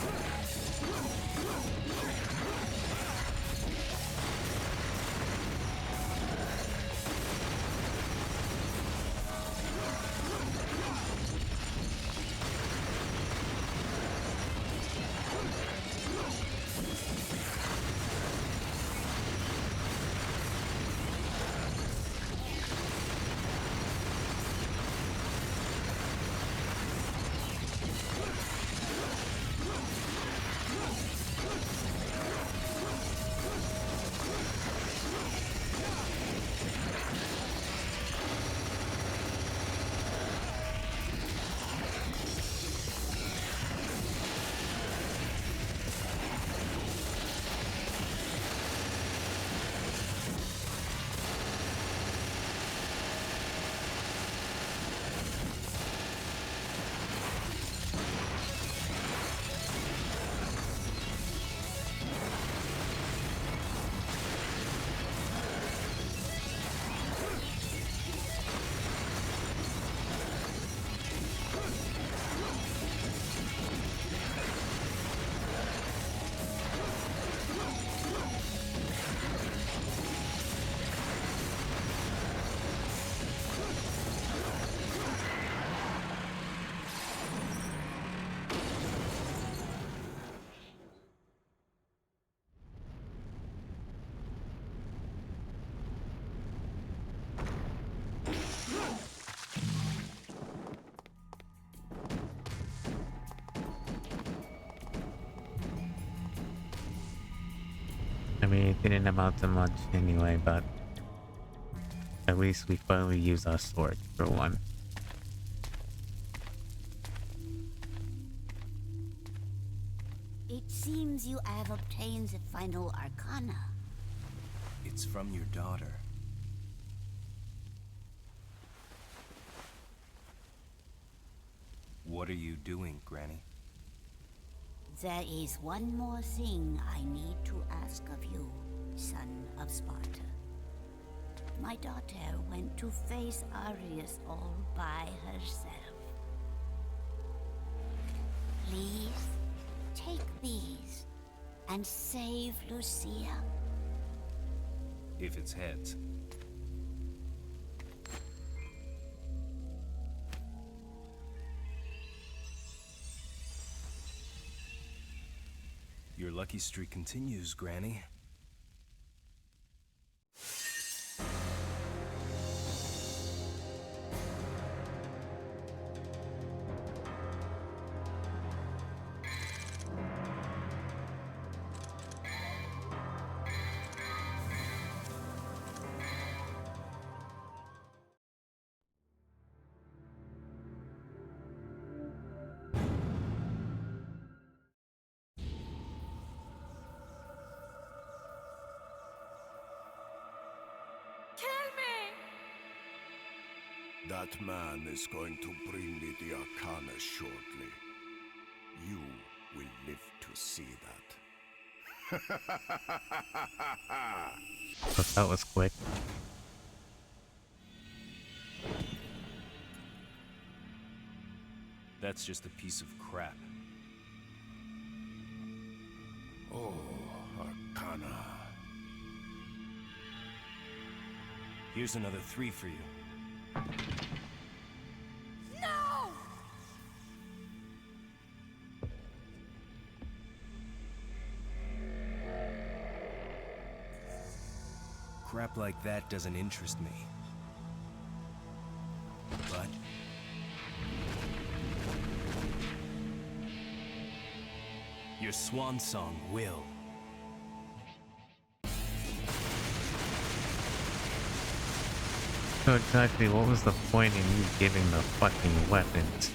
I mean, it didn't amount to much anyway, but at least we finally used our sword for one. It seems you have obtained the final arcana. It's from your daughter. What are you doing, Granny? There is one more thing I need to ask of you, son of Sparta. My daughter went to face Arius all by herself. Please, take these and save Lucia. If it's heads. Your lucky streak continues, Granny. That man is going to bring me the Arcana shortly. You will live to see that. So that was quick. That's just a piece of crap. Oh, Arcana. Here's another 3 for you. No! Crap like that doesn't interest me. But your swan song will. So exactly, what was the point in you giving the fucking weapons?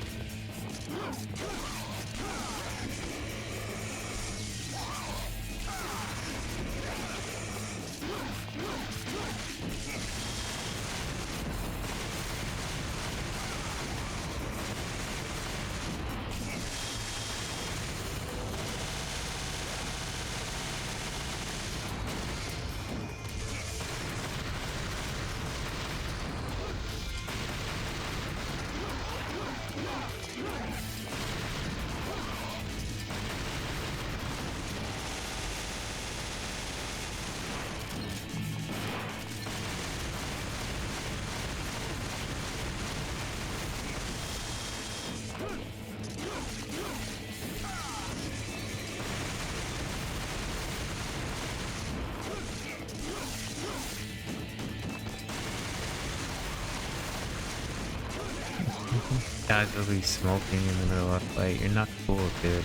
casually smoking in the middle of a fight. You're not cool, dude.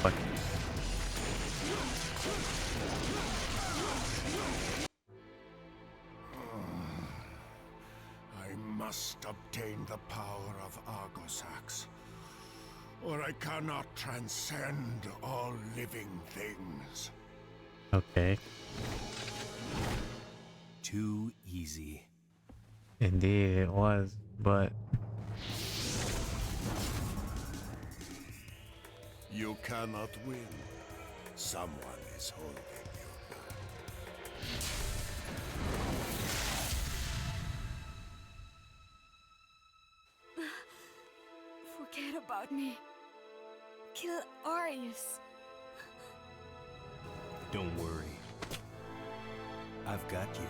Fuck. I must obtain the power of Argosax, or I cannot transcend all living things. Okay. Too easy. Indeed, it was, but You cannot win. Someone is holding you back. Forget about me. Kill Arius. Don't worry. I've got you.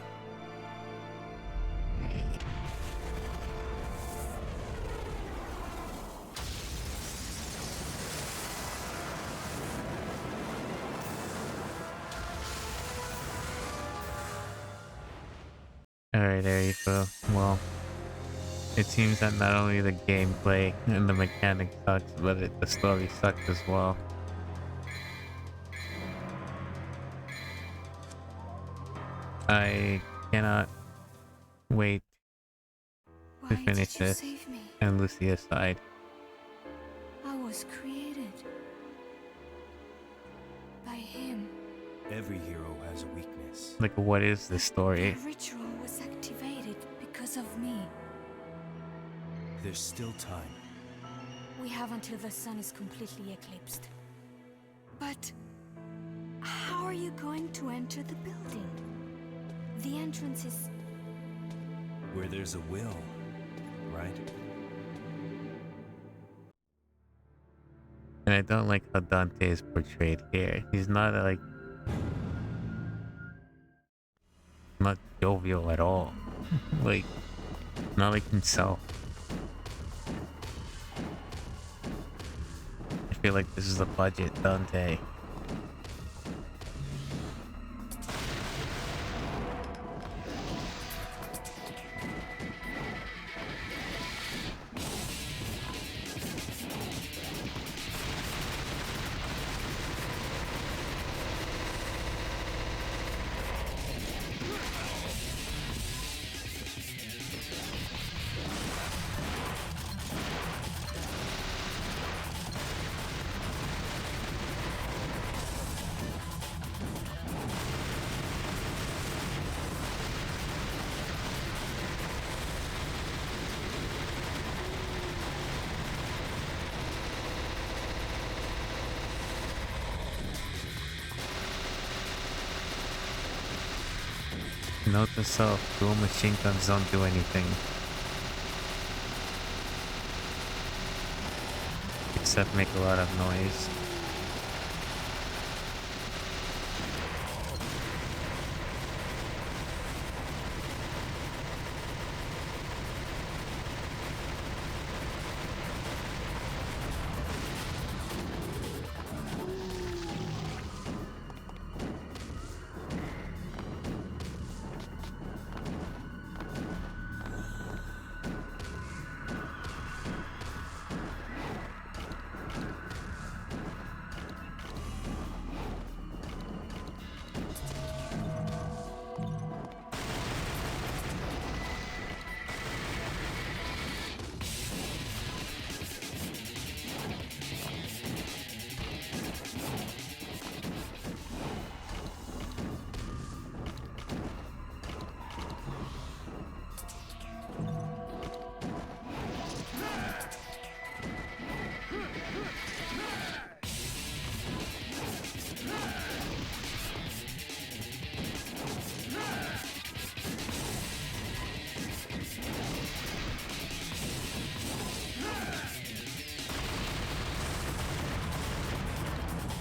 alright, there you go. Well, it seems that not only the gameplay and the mechanics sucks, but the story sucks as well. I cannot wait Why to finish did you this save me? and Lucia's side. I was created by him. Every hero has a weakness. Like, what is the story? The ritual was activated because of me. There's still time. We have until the sun is completely eclipsed. But how are you going to enter the building? The entrance is... Where there's a will, right? And I don't like how Dante is portrayed here. He's not like... not jovial at all. Like, not like himself. I feel like this is a budget Dante. Note to self, dual machine guns don't do anything. Except make a lot of noise.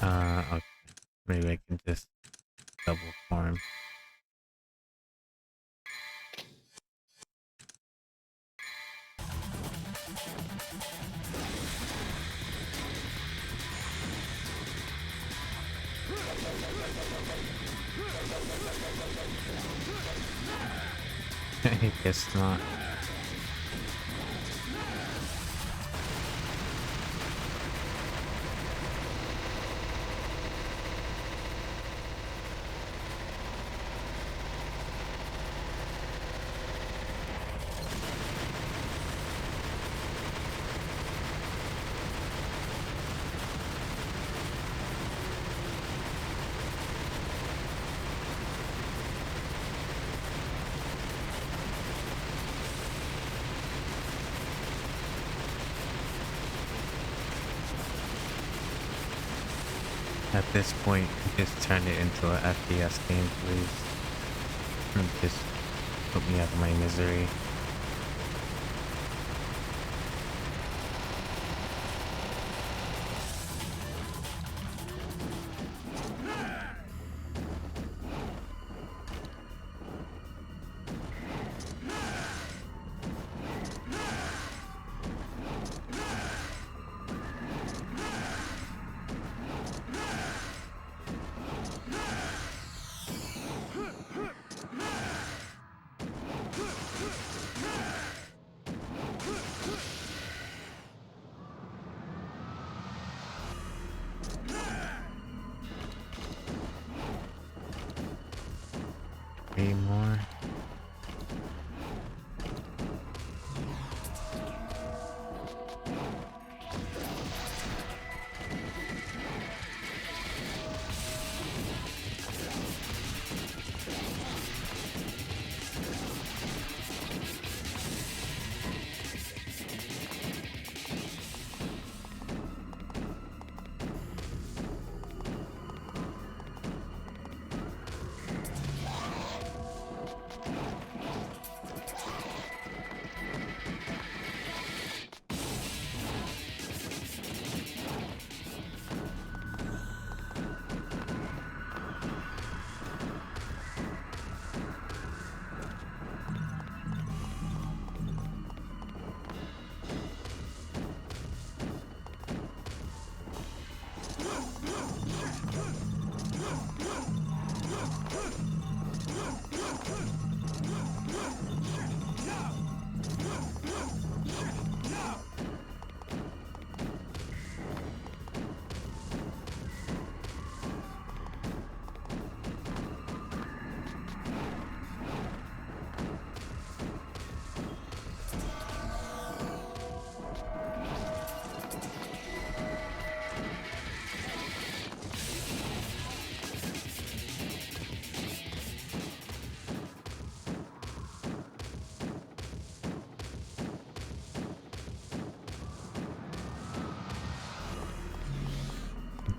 Okay. Maybe I can just double farm. I guess not. At this point, just turn it into an FPS game, please. And just put me out of my misery. Three more.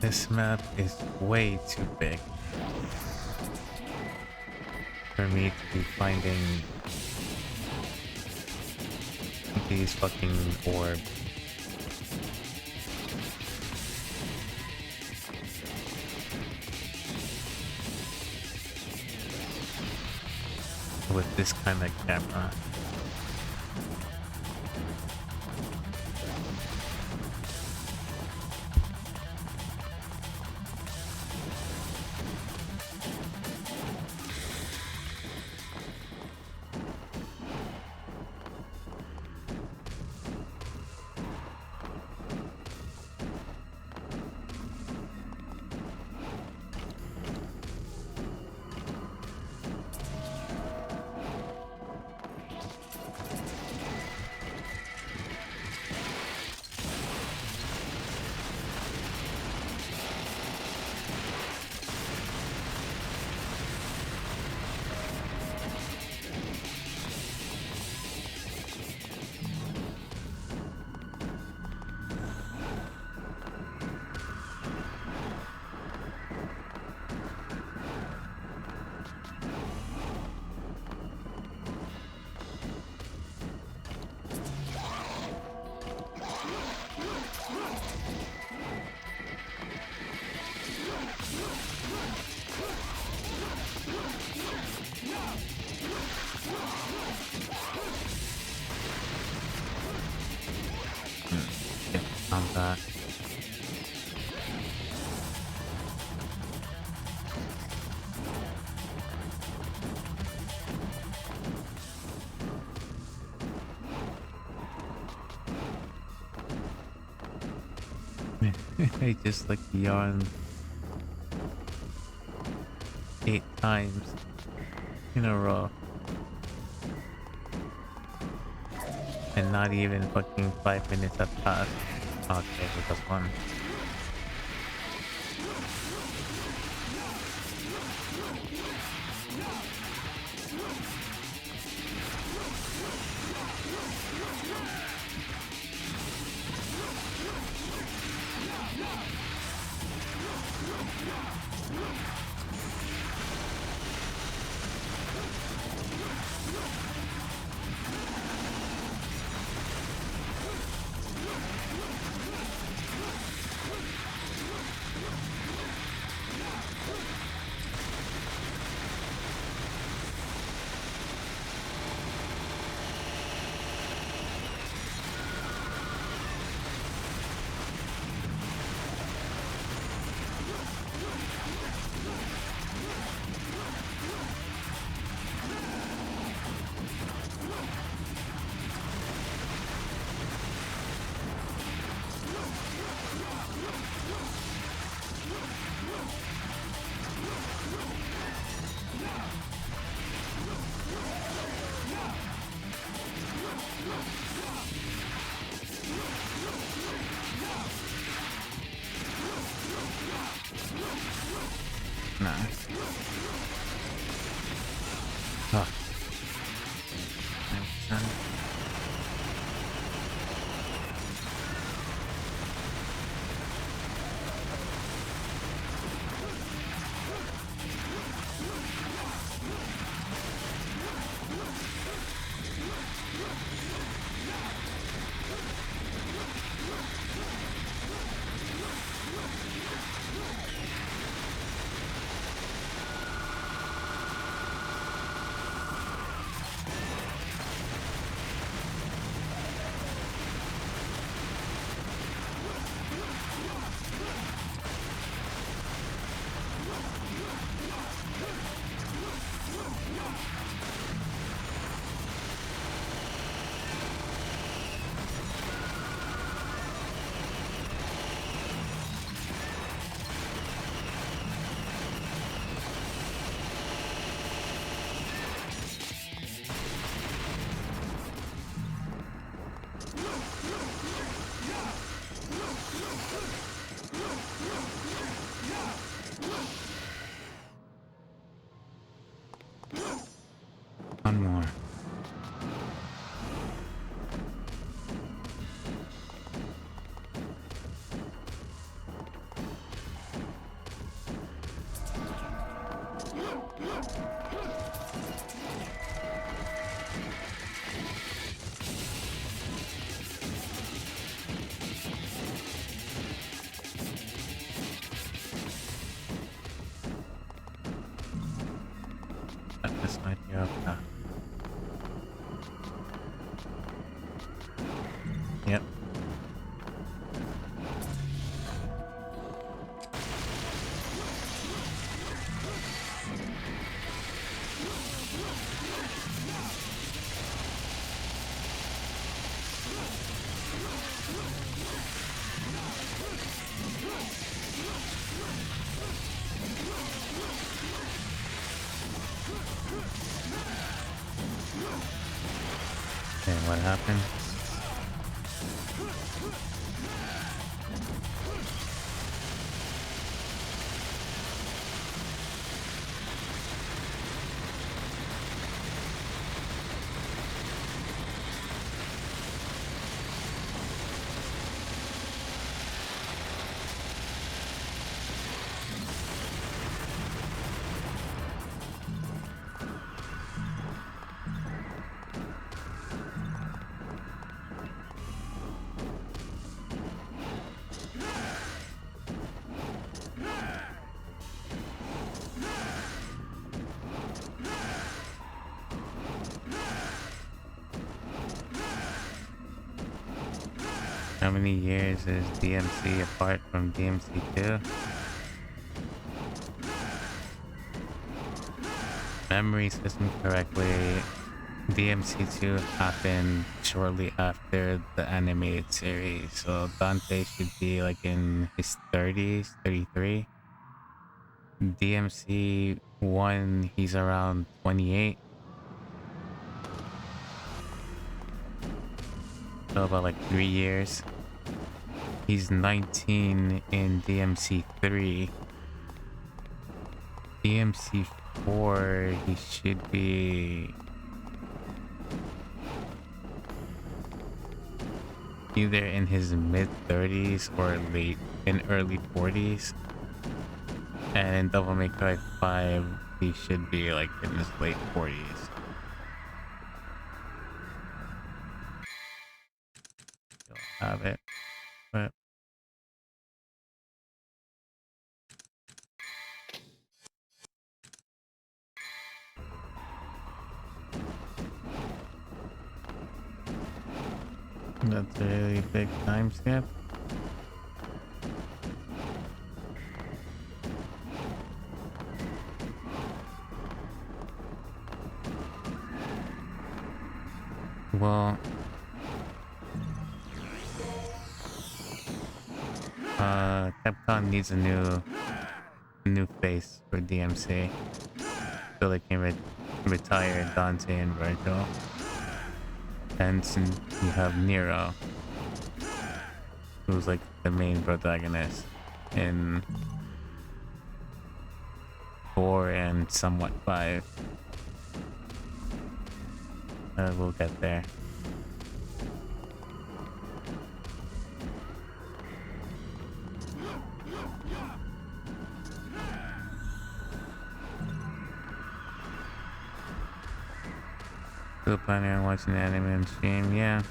This map is way too big for me to be finding these fucking orbs. With this kind of camera. Combat. I just like yawned 8 times in a row. And not even fucking 5 minutes have passed. Okay, so that's one. Nice. Oh. One more. This might be up now. Yep. Okay, what happened? How many years is DMC apart from DMC2? Memory system correctly, DMC2 happened shortly after the animated series, so Dante should be like in his 30s, 33. DMC1, he's around 28. So about like 3 years. He's 19 in DMC3. DMC4, he should be either in his mid 30s or early 40s. And in Devil May Cry 5, he should be like in his late 40s. Don't have it, but that's a really big time skip. Well, Capcom needs a new face for DMC, so they can retire Dante and Virgil. And you have Nero, who's like the main protagonist in 4 and somewhat 5. We'll get there. Still planning on watching the anime and stream, yeah.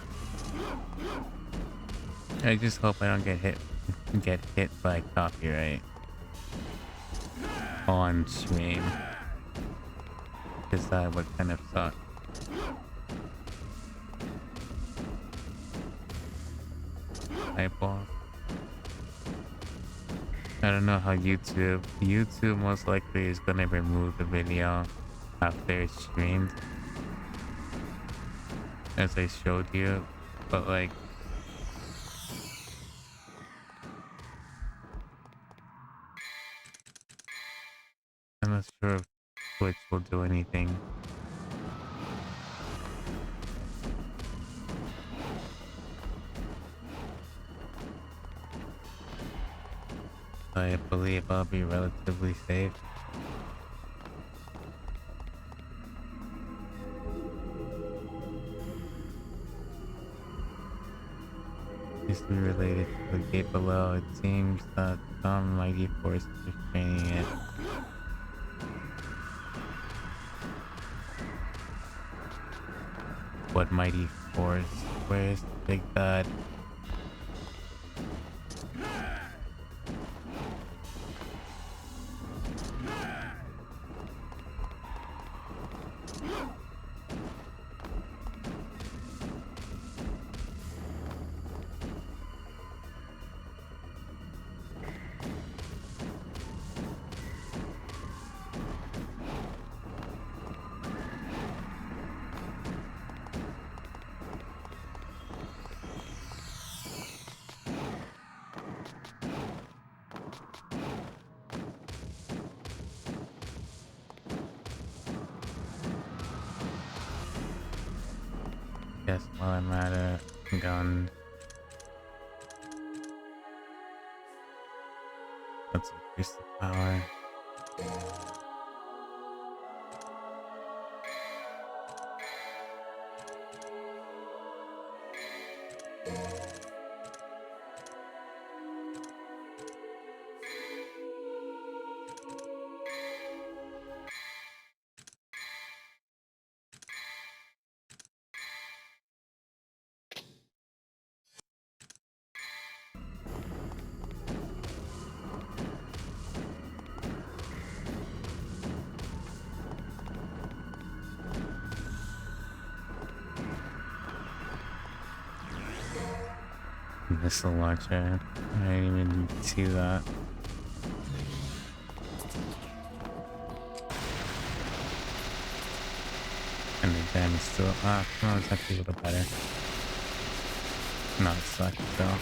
I just hope I don't get hit by copyright on stream, because that would kind of suck. Eyeball. I don't know how YouTube most likely is gonna remove the video after it's streamed, as I showed you, but like I'm not sure if Twitch will do anything. I believe I'll be relatively safe. History related to the gate below. It seems that some mighty force is restraining it. What mighty force? Where's the big bad? Guess while I'm at a gun, let's increase the power. Missile launcher. I didn't even see that. And And the jam is still... Ah, no, it's actually a little better. No, it sucks though.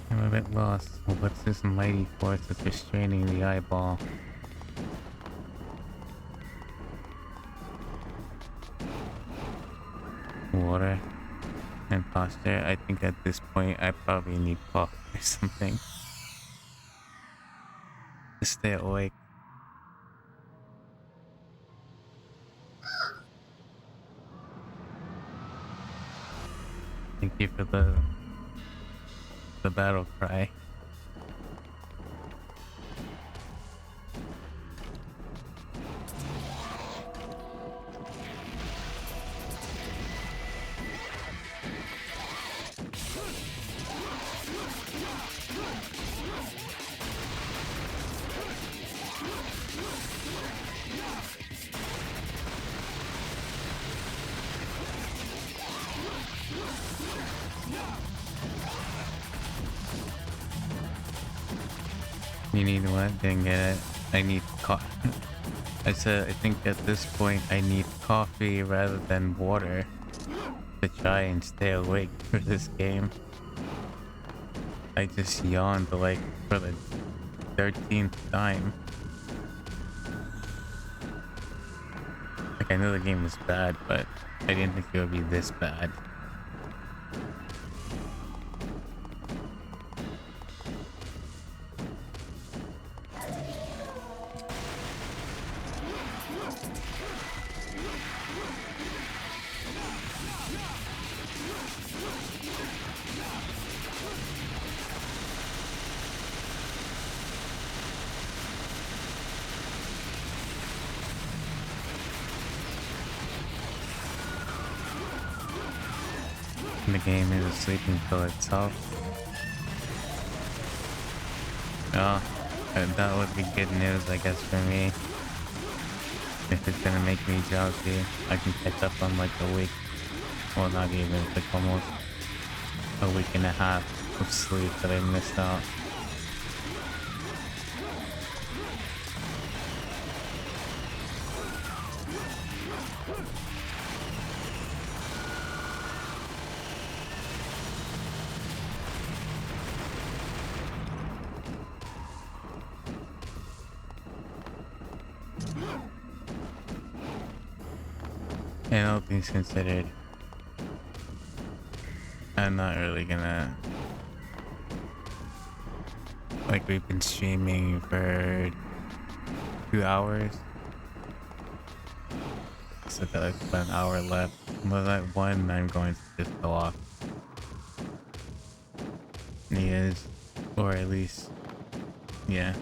I'm a bit lost. What's this mighty force that's restraining the eyeball? Water and posture. I think at this point I probably need coffee or something to stay awake. Thank you for the battle cry. You need what? Didn't get it. I need coffee. I said I think at this point I need coffee rather than water to try and stay awake for this game. I just yawned like for the 13th time. Like I know the game was bad, but I didn't think it would be this bad. The game is a sleeping pill itself. Oh, that would be good news, I guess, for me. If it's gonna make me drowsy, I can catch up on like a week. Well, not even, like almost a week and a half of sleep that I missed out. And all things considered, I'm not really gonna... Like, we've been streaming for 2 hours. So got like about an hour left. Well, that one I'm going to just go off. Yes, or at least, yeah.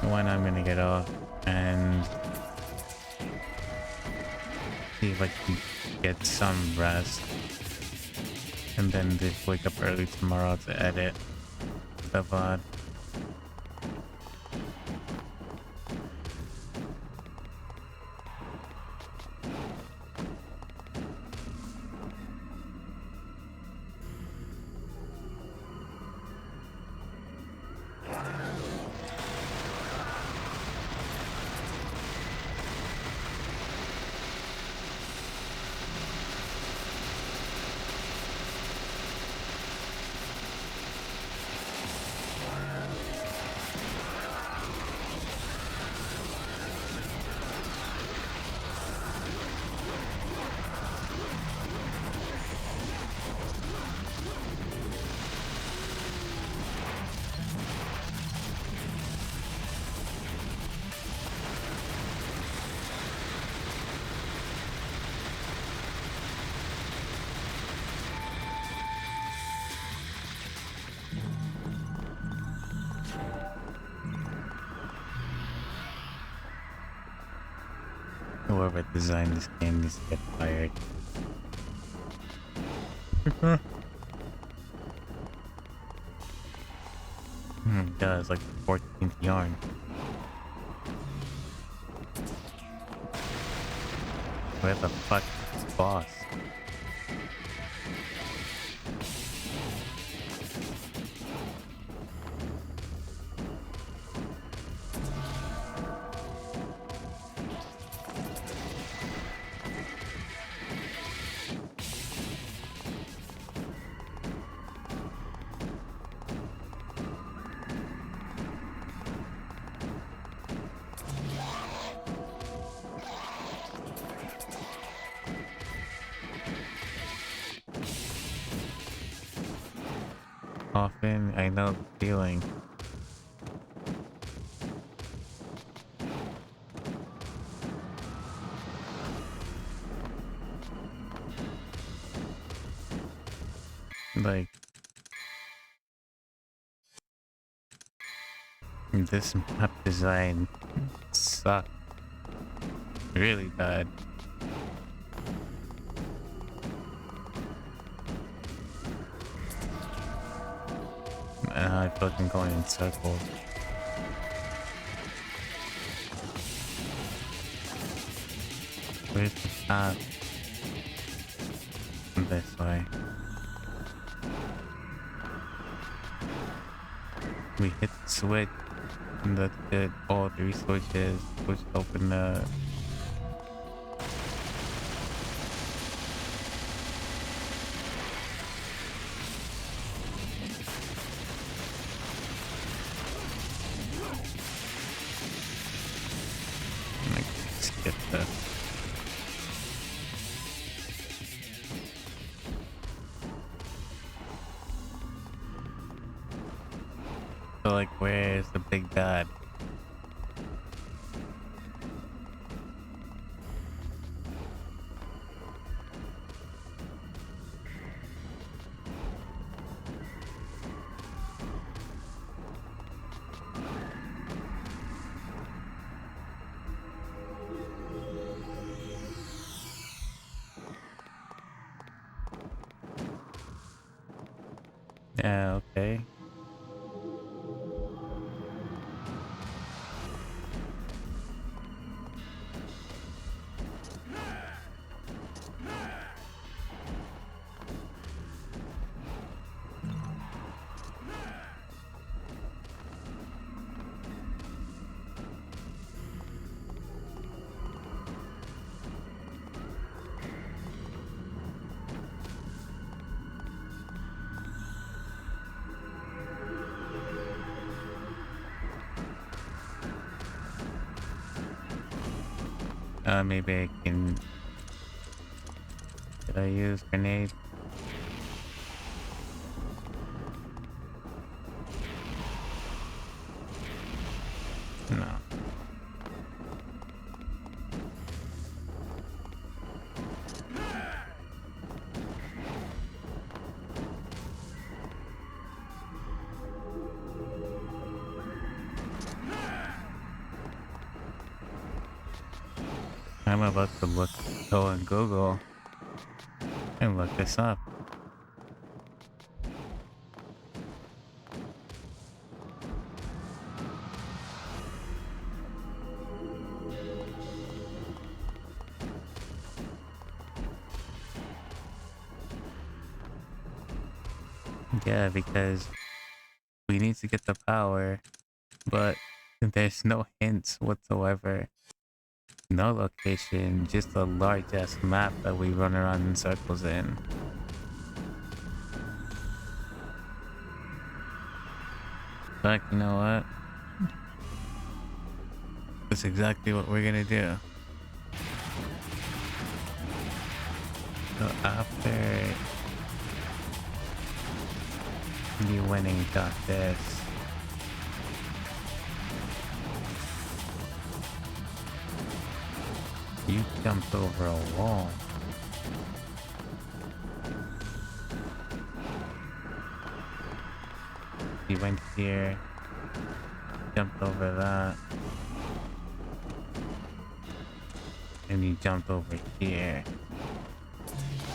One I'm gonna get off and see if I can get some rest, and then just wake up early tomorrow to edit the VOD. Whoever designed this game needs to get fired. God, it's like the 14th yarn. Where the fuck is the boss? Often, I know the feeling. Like, this map design sucked really bad. And I feel like I'm going in circles. Where's the path? This way. We hit the switch, and that did all 3 switches, which opened the... Skip this. So like, where's the big bad? Yeah, okay. Maybe I can... Did I use grenade? No. I'm about to go on Google and look this up. Yeah, because we need to get the power, but there's no hints whatsoever. No location, just a large ass map that we run around in circles in. But you know what? That's exactly what we're gonna do. So after you winning got this. You jumped over a wall. You went here, jumped over that, and you jumped over here.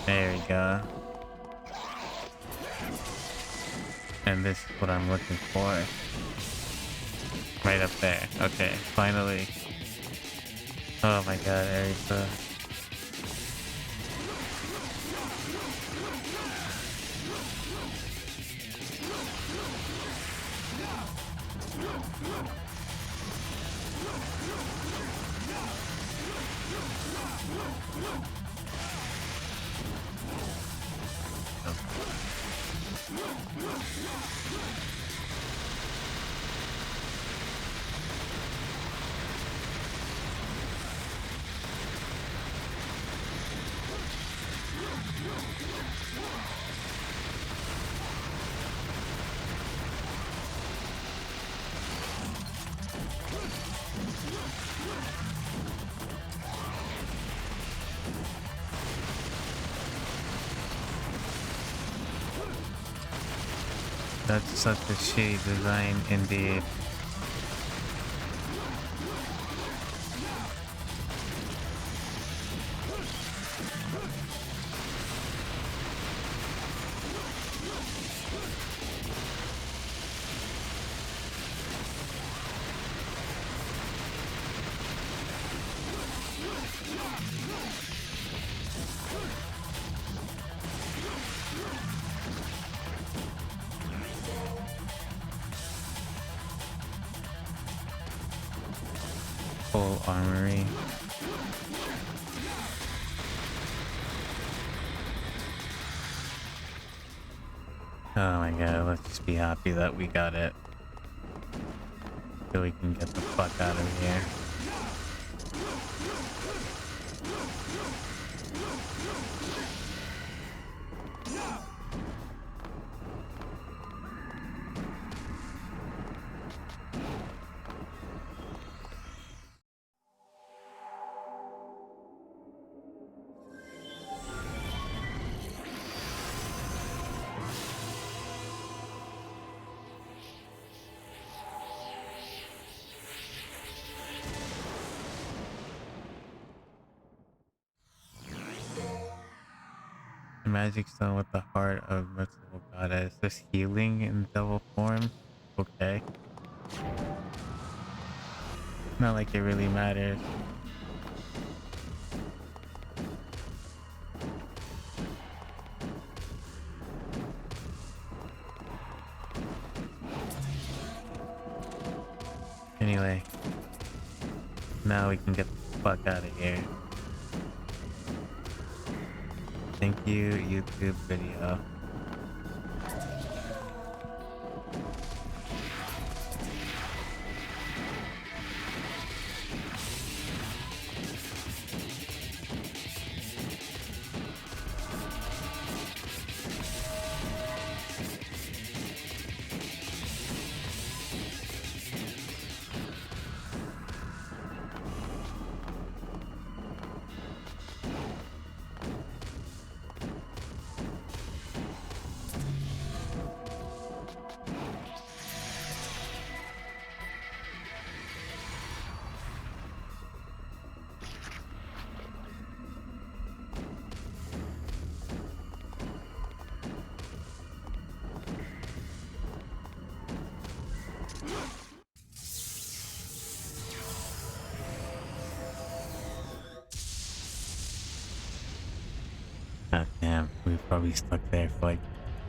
There we go. And this is what I'm looking for. Right up there. Okay, finally. Oh my god, Erika. That's such a shitty design indeed. Full armory. Oh my god, let's just be happy that we got it. So we can get the fuck out of here. The magic stone with the heart of merciful goddess. This healing in devil form? Okay. Not like it really matters. Anyway. Now we can get the fuck out of here. Thank you, YouTube video. God damn, we're probably stuck there for like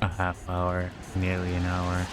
a half hour, nearly an hour.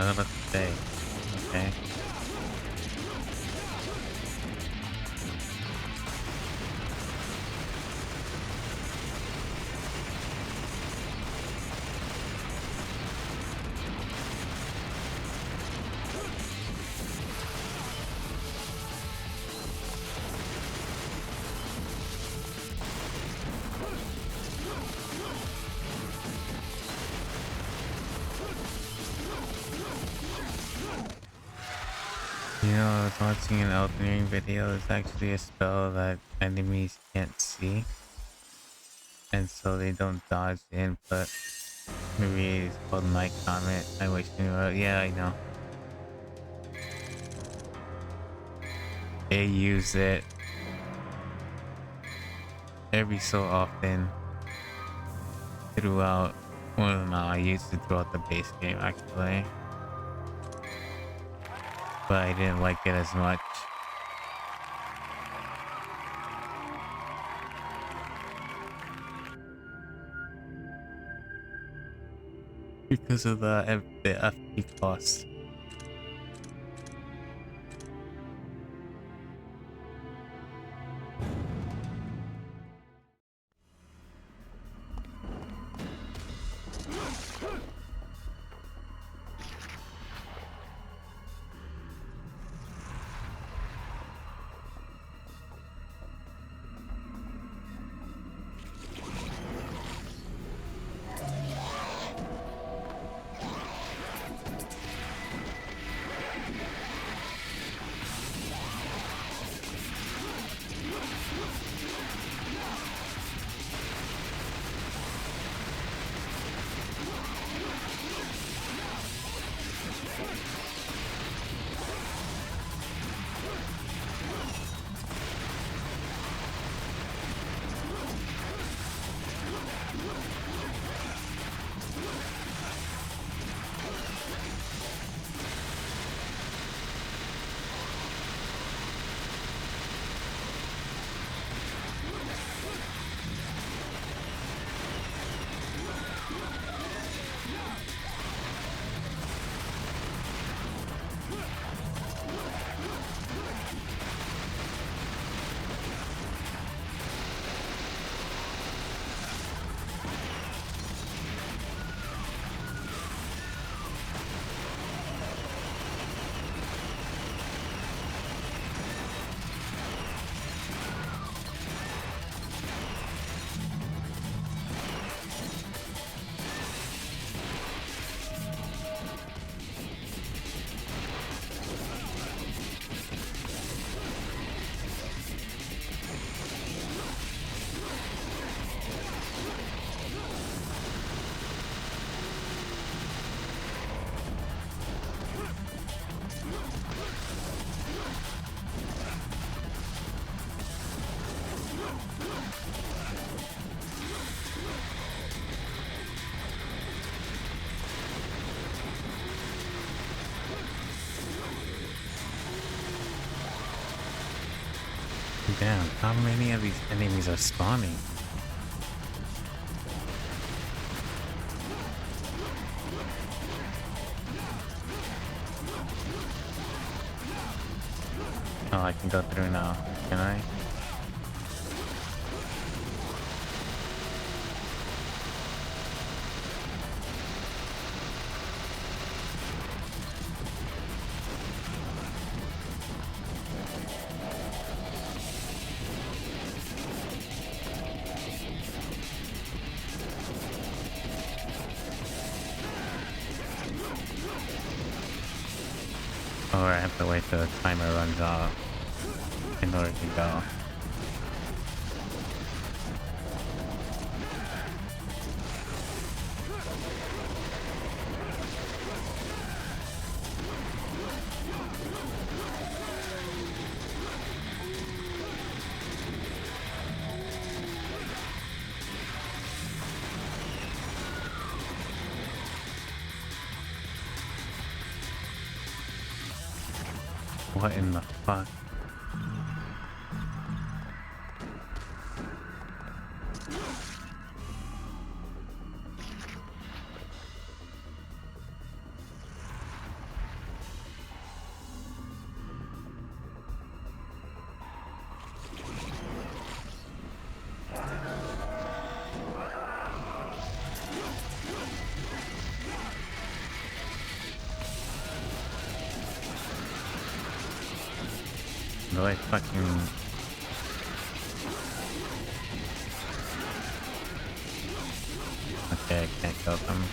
was about to say. Okay. You know, I was watching an Elden Ring video. It's actually a spell that enemies can't see, and so they don't dodge the input. Maybe it's called my comment. I wish you knew. Yeah, I know. They use it every so often throughout. Well, no, I used it throughout the base game actually, but I didn't like it as much. Because of the FP cost. Damn, how many of these enemies are spawning? Oh, I can go through now, can I? Or I have to wait till the timer runs out in order to go. What in the fuck? do I fucking... Okay, I can't kill them.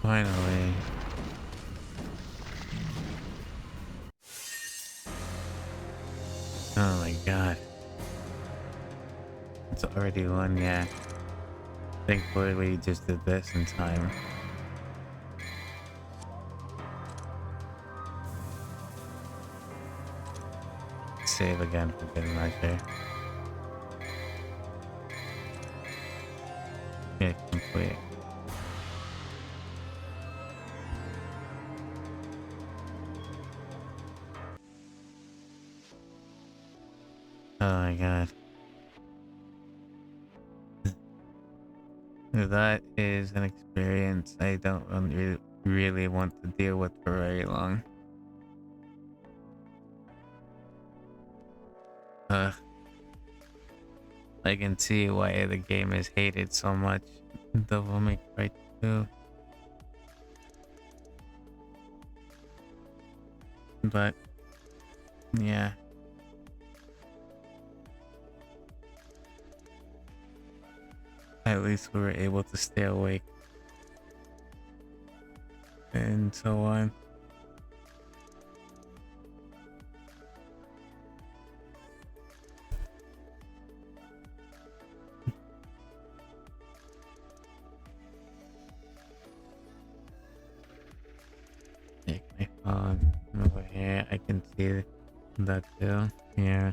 Finally. Oh my god. It's already one, yeah. Thankfully we just did this in time. Save again for good measure. Okay, complete. Oh my god. That is an experience I don't really want to deal with for very long. I can see why the game is hated so much. Devil May Cry 2. But, yeah. At least we were able to stay awake. And so on. Take my phone over here. I can see that too. Yeah.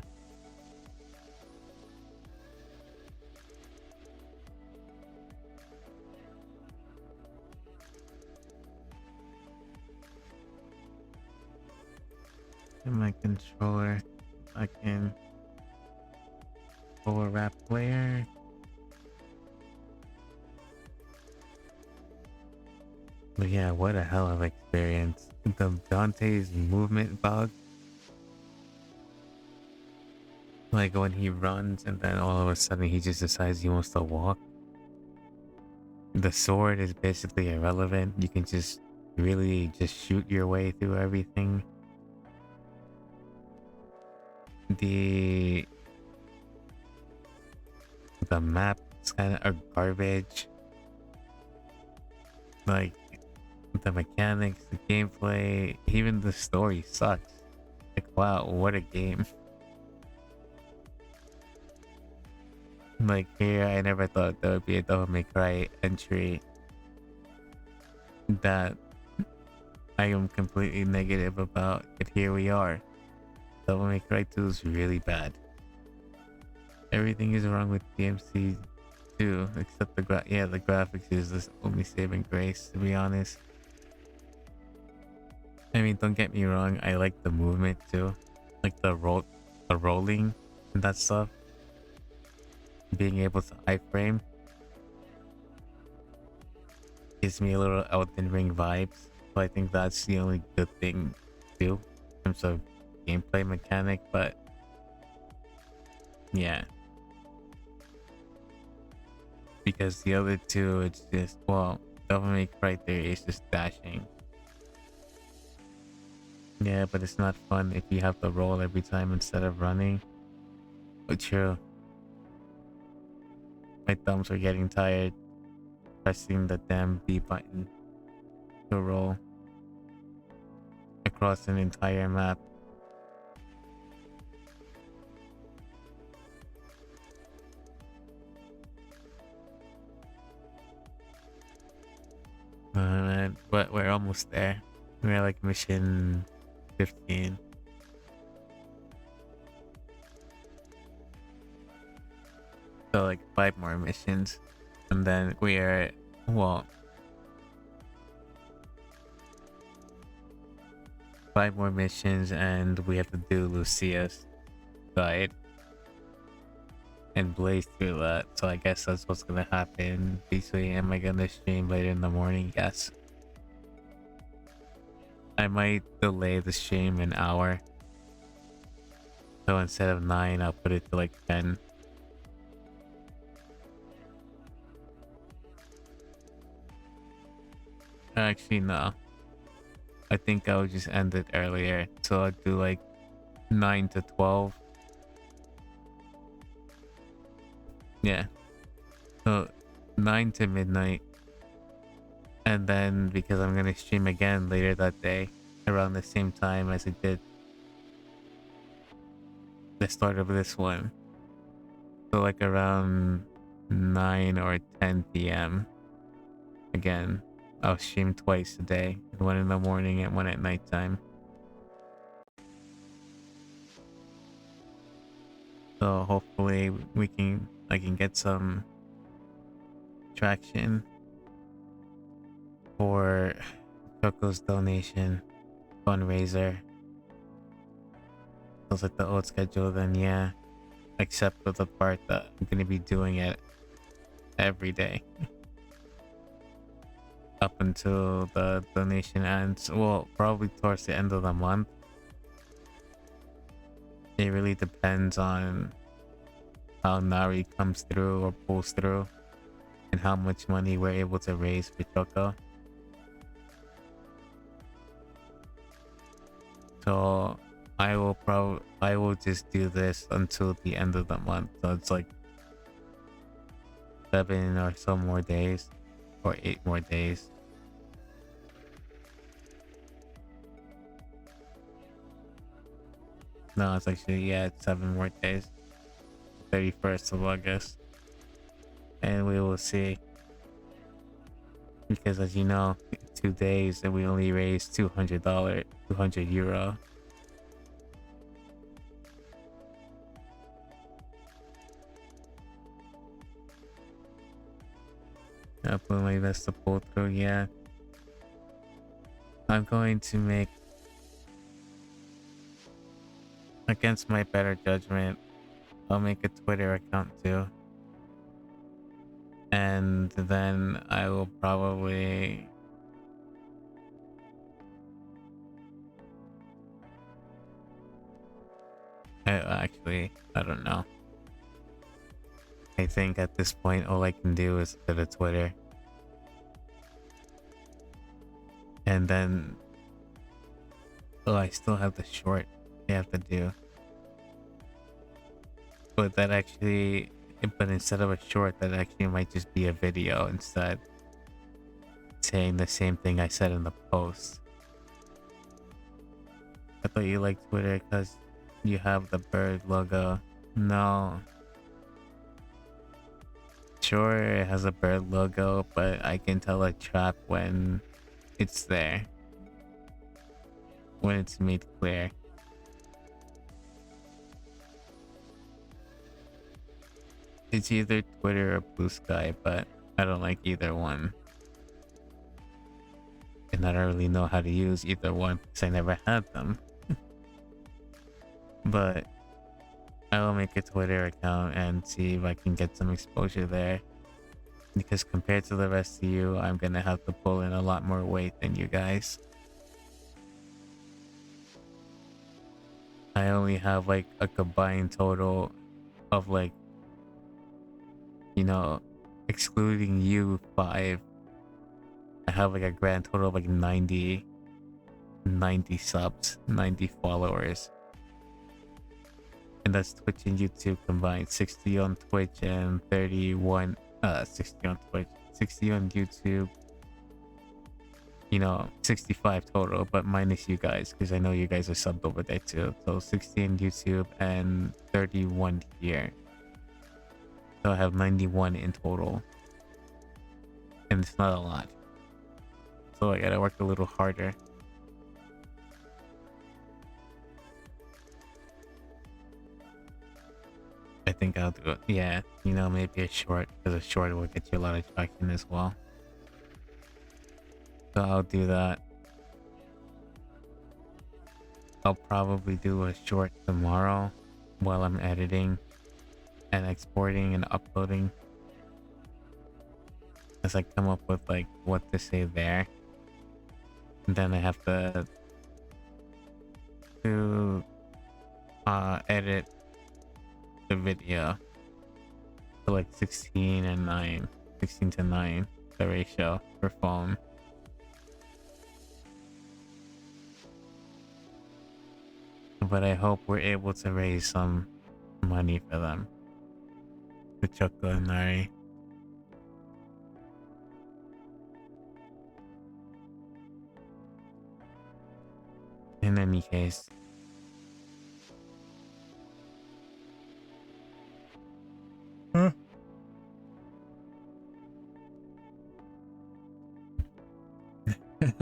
And my controller, I can over wrap player. But yeah, what a hell of an experience. The Dante's movement bug. Like when he runs and then all of a sudden he just decides he wants to walk. The sword is basically irrelevant. You can just really just shoot your way through everything. The maps kind of are garbage. Like the mechanics, the gameplay, even the story sucks. Like wow, what a game. Like here, I never thought there would be a Devil May Cry entry that I am completely negative about, but here we are. Devil May Cry 2 is really bad. Everything is wrong with DMC too, except the the graphics is the only saving grace, to be honest. I mean, don't get me wrong, I like the movement too, like the rolling and that stuff. Being able to iframe gives me a little Elden Ring vibes. So I think that's the only good thing too in terms of gameplay mechanic, but yeah. Because the other two, it's just, well, Devil May Cry 3 is just dashing. Yeah, but it's not fun if you have to roll every time instead of running. But true. My thumbs are getting tired pressing the damn B button to roll across an entire map. But we're almost there. We're like mission 15. So like 5 more missions. And then we are, well, 5 more missions and we have to do Lucia's guide and blaze through that. So I guess that's what's gonna happen. Basically, am I gonna stream later in the morning? Yes. I might delay the stream an hour. So instead of 9, I'll put it to like 10. Actually, no. I think I would just end it earlier. So I'd do like 9 to 12. Yeah. So 9 to midnight. And then because I'm gonna stream again later that day, around the same time as I did the start of this one. So like around 9 or 10 p.m. Again, I'll stream twice a day, one in the morning and one at nighttime. So hopefully I can get some traction for Choco's donation fundraiser. Sounds like the old schedule then, yeah. Except for the part that I'm gonna be doing it every day. Up until the donation ends. Well, probably towards the end of the month. It really depends on how Nari comes through or pulls through and how much money we're able to raise for Choco. So I will just do this until the end of the month. So it's like 7 or so more days, or 8 more days. No, it's actually, yeah, it's 7 more days. 31st of August. And we will see. Because as you know, 2 days and we only raised $200, 200 euro. I'll put my best to pull through, yeah. I'm going to make, against my better judgment, I'll make a Twitter account too. And then I will probably actually, I don't know. I think at this point all I can do is go to Twitter. And then I still have the short I have to do. But that actually, but instead of a short, that actually might just be a video instead. Saying the same thing I said in the post. I thought you liked Twitter because you have the bird logo. No. Sure, it has a bird logo, but I can tell a trap when it's there. When it's made clear. It's either Twitter or Blue Sky, but I don't like either one. And I don't really know how to use either one because I never had them. But I will make a Twitter account and see if I can get some exposure there. Because compared to the rest of you, I'm gonna have to pull in a lot more weight than you guys. I only have like a combined total of like, you know, excluding you 5. I have like a grand total of like 90 subs, 90 followers. And that's Twitch and YouTube combined. 60 on Twitch and 60 on Twitch, 60 on YouTube. You know, 65 total, but minus you guys, because I know you guys are subbed over there too. So 60 on YouTube and 31 here. So I have 91 in total. And it's not a lot. So I gotta work a little harder. I think I'll do it. Yeah, you know, maybe a short, because a short will get you a lot of traction as well. So I'll do that. I'll probably do a short tomorrow while I'm editing and exporting and uploading. As I come up with like what to say there. And then I have to edit the video to like 16 and 9. 16 to 9, the ratio for phone. But I hope we're able to raise some money for them. For Choco and Nari. In any case. Huh?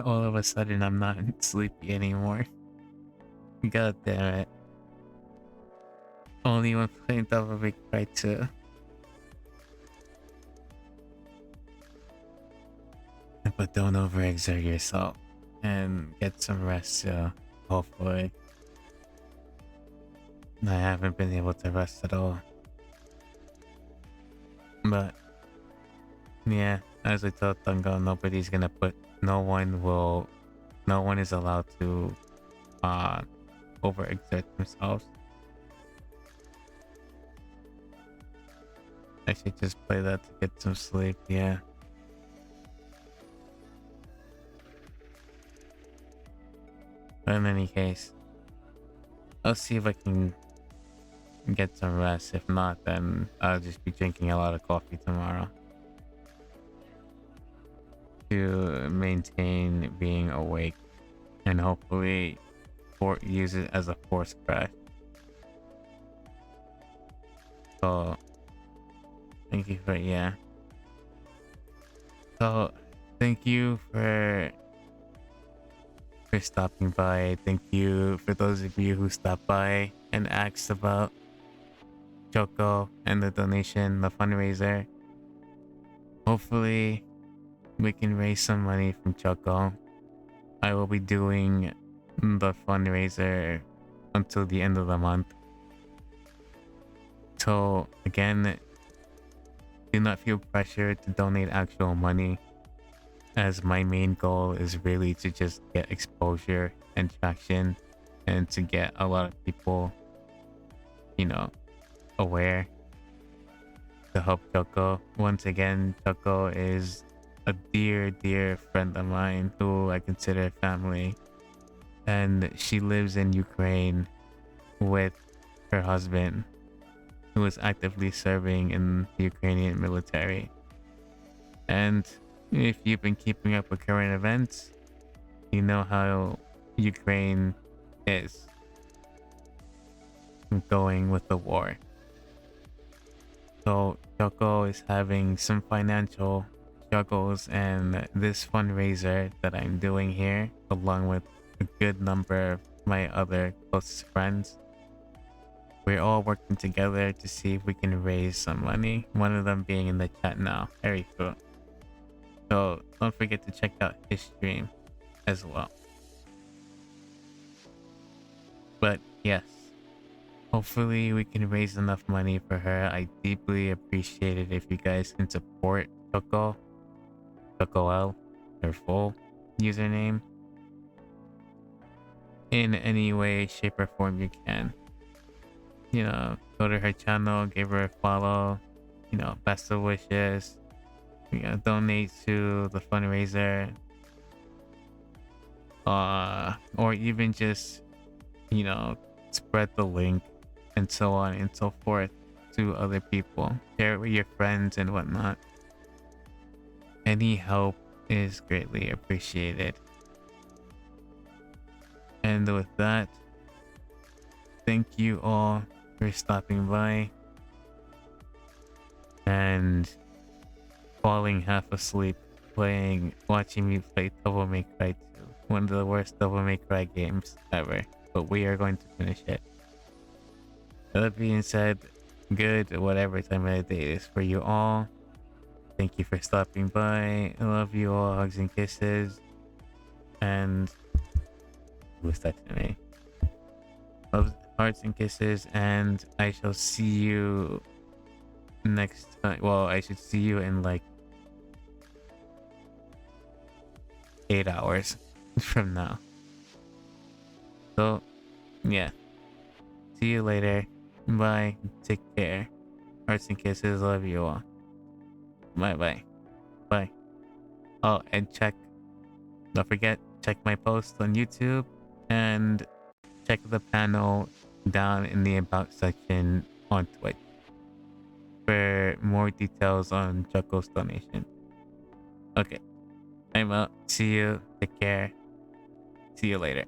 All of a sudden I'm not sleepy anymore. God damn it. Only one playing Devil May Cry 2. But don't overexert yourself. And get some rest too. Hopefully. I haven't been able to rest at all. But yeah, as I told Tango, nobody's gonna put no one is allowed to overexert themselves. I should just play that to get some sleep, yeah. But in any case, I'll see if I can get some rest. If not, then I'll just be drinking a lot of coffee tomorrow to maintain being awake and hopefully use it as a force crash. So thank you for So thank you for stopping by. Thank you for those of you who stopped by and asked about Choco and the donation, the fundraiser. Hopefully we can raise some money from Choco. I will be doing the fundraiser until the end of the month. So again, do not feel pressured to donate actual money, as my main goal is really to just get exposure and traction and to get a lot of people, you know, aware to help Choco. Once again, Choco is a dear friend of mine who I consider family, and she lives in Ukraine with her husband, who is actively serving in the Ukrainian military. And if you've been keeping up with current events, you know how Ukraine is going with the war. So Choco is having some financial struggles, and this fundraiser that I'm doing here, along with a good number of my other closest friends, we're all working together to see if we can raise some money. One of them being in the chat now, Harry Fu. So don't forget to check out his stream as well. But yes, hopefully we can raise enough money for her. I deeply appreciate it if you guys can support Choco L, her full username, in any way, shape, or form you can. You know, go to her channel, give her a follow, you know, best of wishes, you know, donate to the fundraiser, or even just, you know, spread the link and so on and so forth to other people. Share it with your friends and whatnot. Any help is greatly appreciated. And with that, thank you all for stopping by and falling half asleep watching me play Devil May Cry 2. One of the worst Devil May Cry games ever. But we are going to finish it. That being said, good whatever time of the day it is for you all. Thank you for stopping by. I love you all. Hugs and kisses. And who's that to me? Loves, hearts and kisses. And I shall see you next time. Well, I should see you in like 8 hours from now. So, yeah. See you later. Bye. Take care. Hearts and kisses. Love you all. Bye bye. Bye. Oh, and don't forget, check my post on YouTube and check the panel down in the About section on Twitch for more details on Choco's donation. Okay. I'm out. See you. Take care. See you later.